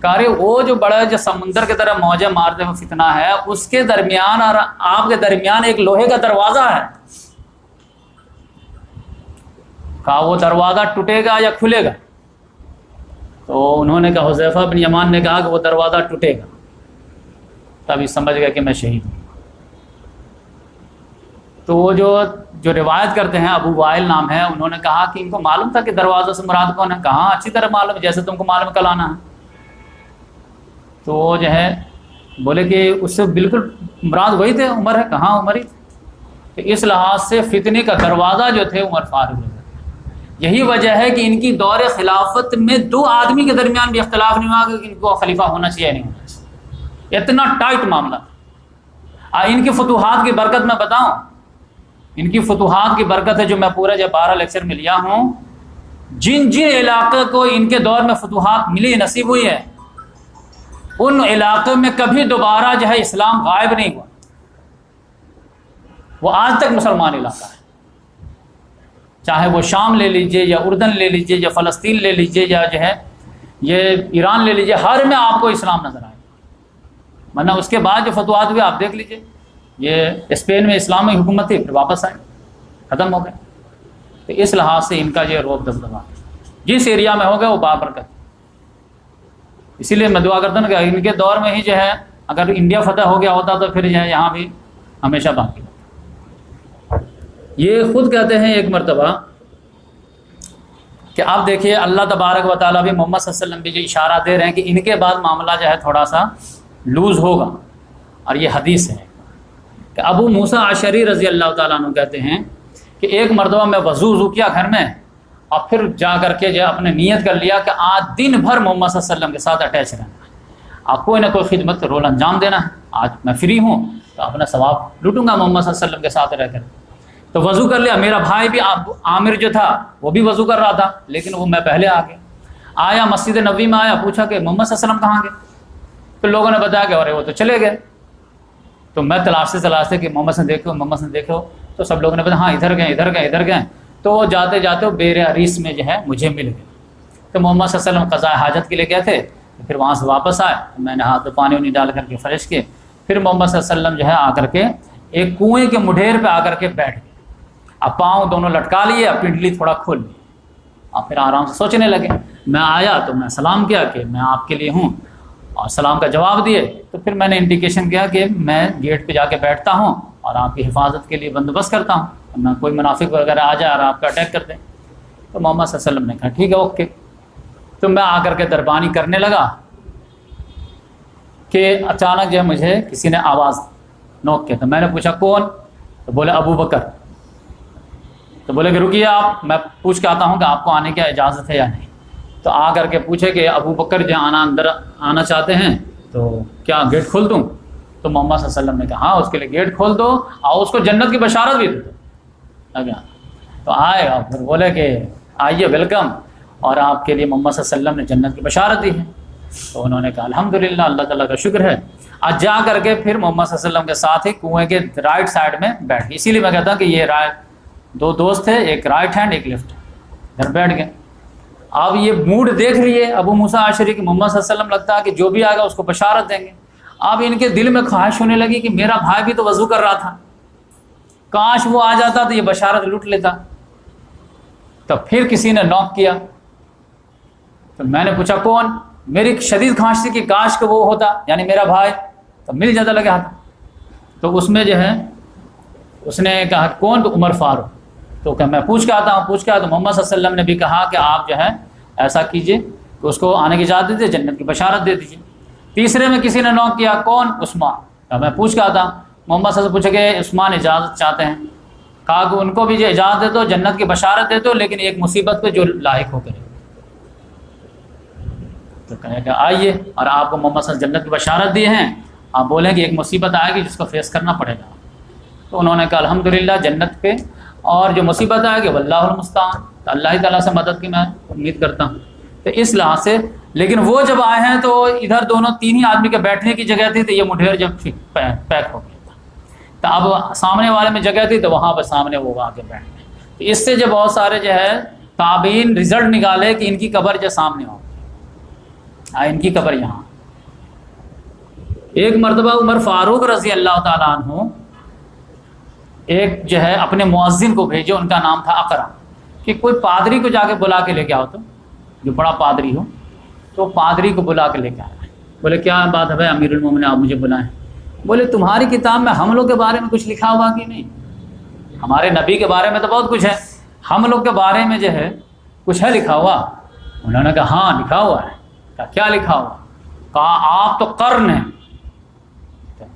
کہا رہے وہ جو بڑا جو سمندر کی طرح موجہ مارتے ہوئے فتنہ ہے اس کے درمیان اور آپ کے درمیان ایک لوہے کا دروازہ ہے۔ کہا وہ دروازہ ٹوٹے گا یا کھلے گا؟ تو انہوں نے کہا، حذیفہ بن یمان نے کہا کہ وہ دروازہ ٹوٹے گا۔ تبھی سمجھ گیا کہ میں شہید ہوں۔ تو وہ جو روایت کرتے ہیں ابو وائل نام ہے، انہوں نے کہا کہ ان کو معلوم تھا کہ دروازہ سے مراد کون ہے؟ کہاں اچھی طرح معلوم ہے، جیسے تم کو معلوم کل آنا ہے۔ تو وہ جو ہے بولے کہ اس سے بالکل مراد وہی تھے، عمر ہے، کہاں عمر ہی تھے۔ تو اس لحاظ سے فتنے کا دروازہ جو تھے عمر فاروق ہے۔ یہی وجہ ہے کہ ان کی دور خلافت میں دو آدمی کے درمیان بھی اختلاف نہیں ہوا کہ ان کو خلیفہ ہونا چاہیے نہیں ہونا چاہیے، اتنا ٹائٹ معاملہ تھا۔ ان کی فتوحات کی برکت میں بتاؤں، ان کی فتوحات کی برکت ہے جو میں پورا جب 12 لیکچر میں لیا ہوں، جن علاقے کو ان کے دور میں فتوحات ملی نصیب ہوئی ہے ان علاقے میں کبھی دوبارہ جو ہے اسلام غائب نہیں ہوا، وہ آج تک مسلمان علاقہ ہے۔ چاہے وہ شام لے لیجئے یا اردن لے لیجئے یا فلسطین لے لیجئے یا جو ہے یہ ایران لے لیجئے، ہر میں آپ کو اسلام نظر آئے گا۔ ورنہ اس کے بعد جو فتوحات ہوئے آپ دیکھ لیجئے، یہ اسپین میں اسلامی حکومت تھی، پھر واپس آئے، ختم ہو گئے۔ تو اس لحاظ سے ان کا جو روب دبدبہ جس ایریا میں ہو گیا وہ بابرکت۔ اسی لیے میں دعا کرتا ہوں کہ ان کے دور میں ہی جو ہے اگر انڈیا فتح ہو گیا ہوتا تو پھر جو ہے یہاں بھی ہمیشہ باقی ہوتا۔ یہ خود کہتے ہیں ایک مرتبہ کہ آپ دیکھیے اللہ تبارک و تعالیٰ بھی محمد صلی اللہ علیہ وسلم بھی جو اشارہ دے رہے ہیں کہ ان کے بعد معاملہ جو ہے تھوڑا سا لوز ہوگا، اور یہ حدیث ہے کہ ابو موسیٰ اشعری رضی اللہ تعالیٰ عنہ کہتے ہیں کہ ایک مرتبہ میں وضو کیا گھر میں، اور پھر جا کر کے جو اپنے نیت کر لیا کہ آج دن بھر محمد صلی اللہ علیہ وسلم کے ساتھ اٹیچ رہنا ہے، آپ کوئی نہ کوئی خدمت کا رول انجام دینا ہے، آج میں فری ہوں تو اپنا ثواب لوٹوں گا محمد صلی اللہ علیہ وسلم کے ساتھ رہ کر۔ تو وضو کر لیا. میرا بھائی بھی عامر جو تھا وہ بھی وضو کر رہا تھا، لیکن وہ میں پہلے آ گیا. آیا مسجد نبوی میں، آیا پوچھا کہ محمد صلی اللہ علیہ وسلم کہاں گئے؟ تو لوگوں نے بتایا کہ ارے وہ تو چلے گئے. تو میں تلاشتے کہ محمد سے دیکھو، محمد سے دیکھو. تو سب لوگوں نے بتایا ہاں ادھر گئے ادھر گئے ادھر گئے. تو وہ جاتے جاتے وہ بیر عریس میں جو ہے مجھے مل گئے. تو محمد صلی اللہ علیہ وسلم قضاء حاجت کے لیے گئے تھے. پھر وہاں سے واپس آئے، میں نے ہاتھ میں پانی وانی ڈال کر کے فریش کیے. پھر محمد صلی اللہ علیہ وسلم جو ہے آ کر کے ایک کنویں کے مڈھیر پہ آ کر کے بیٹھ گئے. اب پاؤں دونوں لٹکا لیے، اب پنڈلی تھوڑا کھول لی. اور پھر آرام سے سوچنے لگے. میں آیا تو میں سلام کیا کہ میں آپ کے لیے ہوں، اور سلام کا جواب دیے. تو پھر میں نے انڈیکیشن کیا کہ میں گیٹ پہ جا کے بیٹھتا ہوں اور آپ کی حفاظت کے لیے بندوبست کرتا ہوں، نہ کوئی منافق وغیرہ آ جائے اور آپ کا اٹیک کر دیں. تو محمد صلی اللہ علیہ وسلم نے کہا ٹھیک ہے اوکے. تو میں آ کر کے دربانی کرنے لگا کہ اچانک جو ہے مجھے کسی نے آواز نوک کیا. تو میں نے پوچھا کون؟ تو بولے ابو بکر. تو بولے کہ رکیے آپ، میں پوچھ کے آتا ہوں کہ آپ کو آنے کی اجازت ہے یا نہیں. تو آ کر کے پوچھے کہ ابو بکر جو اندر آنا چاہتے ہیں تو کیا گیٹ کھول دوں؟ تو محمد صلی اللہ علیہ وسلم نے کہا ہاں اس کے لیے گیٹ کھول دو اور اس کو جنت کی بشارت بھی دے دو. تو آئے اور پھر بولے کہ آئیے ویلکم، اور آپ کے لیے محمد صلی اللہ علیہ وسلم نے جنت کی بشارت دی ہے. تو انہوں نے کہا الحمدللہ، اللہ تعالیٰ کا شکر ہے. آج جا کر کے پھر محمد صلی اللہ علیہ وسلم کے ساتھ ہی کنویں کے رائٹ سائڈ میں بیٹھ گئے. اسی لیے میں کہتا ہوں کہ یہ دو دوست تھے، ایک رائٹ ہینڈ ایک لیفٹ ہینڈ، ادھر بیٹھ گئے. اب یہ موڈ دیکھ لیے ابو موسیٰ اشعری کہ محمد صلی اللہ علیہ وسلم لگتا ہے کہ جو بھی آئے گا اس کو بشارت دیں گے. اب ان کے دل میں خواہش ہونے لگی کہ میرا بھائی بھی تو وضو کر رہا تھا، کاش وہ آ جاتا تو یہ بشارت لوٹ لیتا. تو پھر کسی نے نوک کیا. تو میں نے پوچھا کون؟ میری شدید خواہش تھی کہ کاش کہ وہ ہوتا، یعنی میرا بھائی، تو مل جاتا لگا تھا. تو اس میں جو ہے اس نے کہا کون؟ تو عمر فاروق. تو کہ میں پوچھ کے آتا ہوں پوچھ کے آتا. تو محمد صلی اللہ علیہ وسلم نے بھی کہا کہ آپ جو ہے ایسا کیجئے کہ اس کو آنے کی اجازت دیجیے، جنت کی بشارت دے دیجیے. تیسرے میں کسی نے نوک کیا کون؟ عثمان. تو میں پوچھ کے آتا. محمد صلی اللہ علیہ وسلم پوچھے کہ عثمان اجازت چاہتے ہیں. کہا کہ ان کو بھی جو اجازت دے دو، جنت کی بشارت دے دو، لیکن ایک مصیبت پہ جو لاحق ہو کرے. تو کہے کہ آئیے، اور آپ کو محمد صلی اللہ علیہ وسلم جنت کی بشارت دی ہیں، آپ بولیں کہ ایک مصیبت آئے گی جس کو فیس کرنا پڑے گا. تو انہوں نے کہا الحمدللہ جنت پہ، اور جو مصیبت آئے گی واللہ المستعان، تو اللہ تعالیٰ سے مدد کی میں امید کرتا ہوں. تو اس لحاظ سے لیکن وہ جب آئے ہیں تو ادھر دونوں تین ہی آدمی کے بیٹھنے کی جگہ تھی، تو یہ مڈھیر جب پیک ہو گیا تھا. تو اب سامنے والے میں جگہ تھی تو وہاں پر سامنے وہ آ کے بیٹھ گئے. تو اس سے جو بہت سارے جو ہے تابعین رزلٹ نکالے کہ ان کی قبر جو سامنے ہو، ان کی قبر یہاں. ایک مرتبہ عمر فاروق رضی اللہ تعالیٰ عنہ ایک جو ہے اپنے مؤذن کو بھیجے، ان کا نام تھا اقرا، کہ کوئی پادری کو جا کے بلا کے لے کے آؤ، تو جو بڑا پادری ہو. تو پادری کو بلا کے لے کے آیا. بولے کیا بات ہے بھائی امیر المومنین آپ مجھے بلائیں؟ بولے تمہاری کتاب میں ہم لوگ کے بارے میں کچھ لکھا ہوا کہ نہیں؟ ہمارے نبی کے بارے میں تو بہت کچھ ہے، ہم لوگ کے بارے میں جو ہے کچھ ہے لکھا ہوا؟ انہوں نے کہا ہاں لکھا ہوا ہے. کہا کیا لکھا ہوا؟ کہا آپ تو قرن ہیں.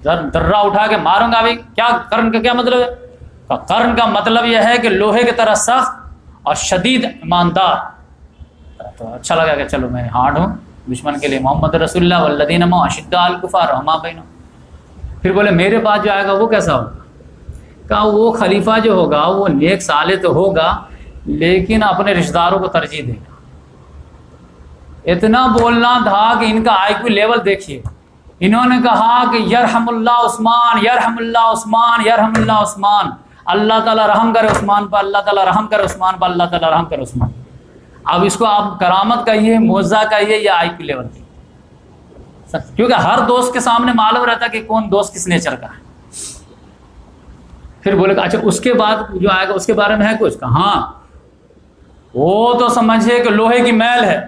درہ اٹھا کے ماروں گا. بھائی کیا قرن کا کیا مطلب ہے؟ کہا قرن کا مطلب یہ ہے کہ لوہے کی طرح سخت اور شدید ایماندار. تو اچھا لگا کہ چلو میں ہارڈ ہوں دشمن کے لیے. محمد رسول اللہ والذین معہ اشداء علی الکفار رحماء بینہم. پھر بولے میرے پاس جو آئے گا وہ کیسا ہوگا؟ کہا وہ خلیفہ جو ہوگا وہ نیک صالح تو ہوگا لیکن اپنے رشتہ داروں کو ترجیح دے گا. اتنا بولنا تھا کہ ان کا آئی کیو لیول دیکھیے. انہوں نے کہا کہ یرحم اللہ عثمان، یرحم اللہ عثمان، یرحم اللہ عثمان. اللہ تعالیٰ رحم کرے عثمان پر، اللہ تعالیٰ رحم کرے عثمان پر، اللہ تعالیٰ رحم کرے عثمان. اب اس کو آپ کرامت کہیے، معجزہ کہیے یا آئی کیو لیول کی، کیونکہ ہر دوست کے سامنے معلوم رہتا کہ کون دوست کس نیچر کا ہے. پھر بولے کہ اچھا اس کے بعد جو آئے گا اس کے بارے میں ہے کچھ؟ کہا ہاں وہ تو سمجھے کہ لوہے کی میل ہے.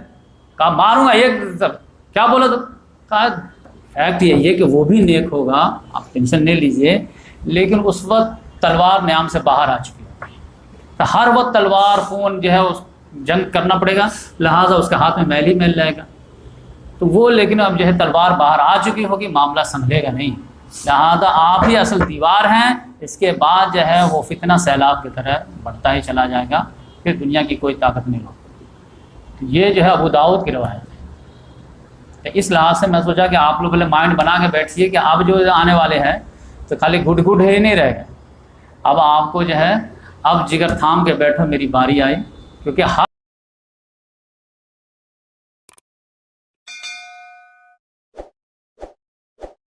کہا ماروں گا. یہ کیا بولا؟ تو کہا فیکٹ یہ کہ وہ بھی نیک ہوگا، آپ ٹینشن نہیں لیجئے، لیکن اس وقت تلوار نیام سے باہر آ چکی ہوگی، تو ہر وقت تلوار خون جو ہے اس جنگ کرنا پڑے گا، لہٰذا اس کے ہاتھ میں میل ہی میل رہے گا. تو وہ لیکن اب جو ہے تلوار باہر آ چکی ہوگی، معاملہ سنبھلے گا نہیں. لہٰذا آپ ہی اصل دیوار ہیں. اس کے بعد جو ہے وہ فتنہ سیلاب کی طرح بڑھتا ہی چلا جائے گا، پھر دنیا کی کوئی طاقت نہیں ہوگی. یہ جو ہے ابو داؤد کی روایت ہے. تو اس لحاظ سے میں سوچا کہ آپ لوگ پہلے مائنڈ بنا کے بیٹھیے کہ اب جو آنے والے ہیں تو خالی گھٹ گھٹ ہی نہیں رہے گا. اب آپ کو جو ہے اب جگر تھام کے بیٹھو، میری باری آئے، کیونکہ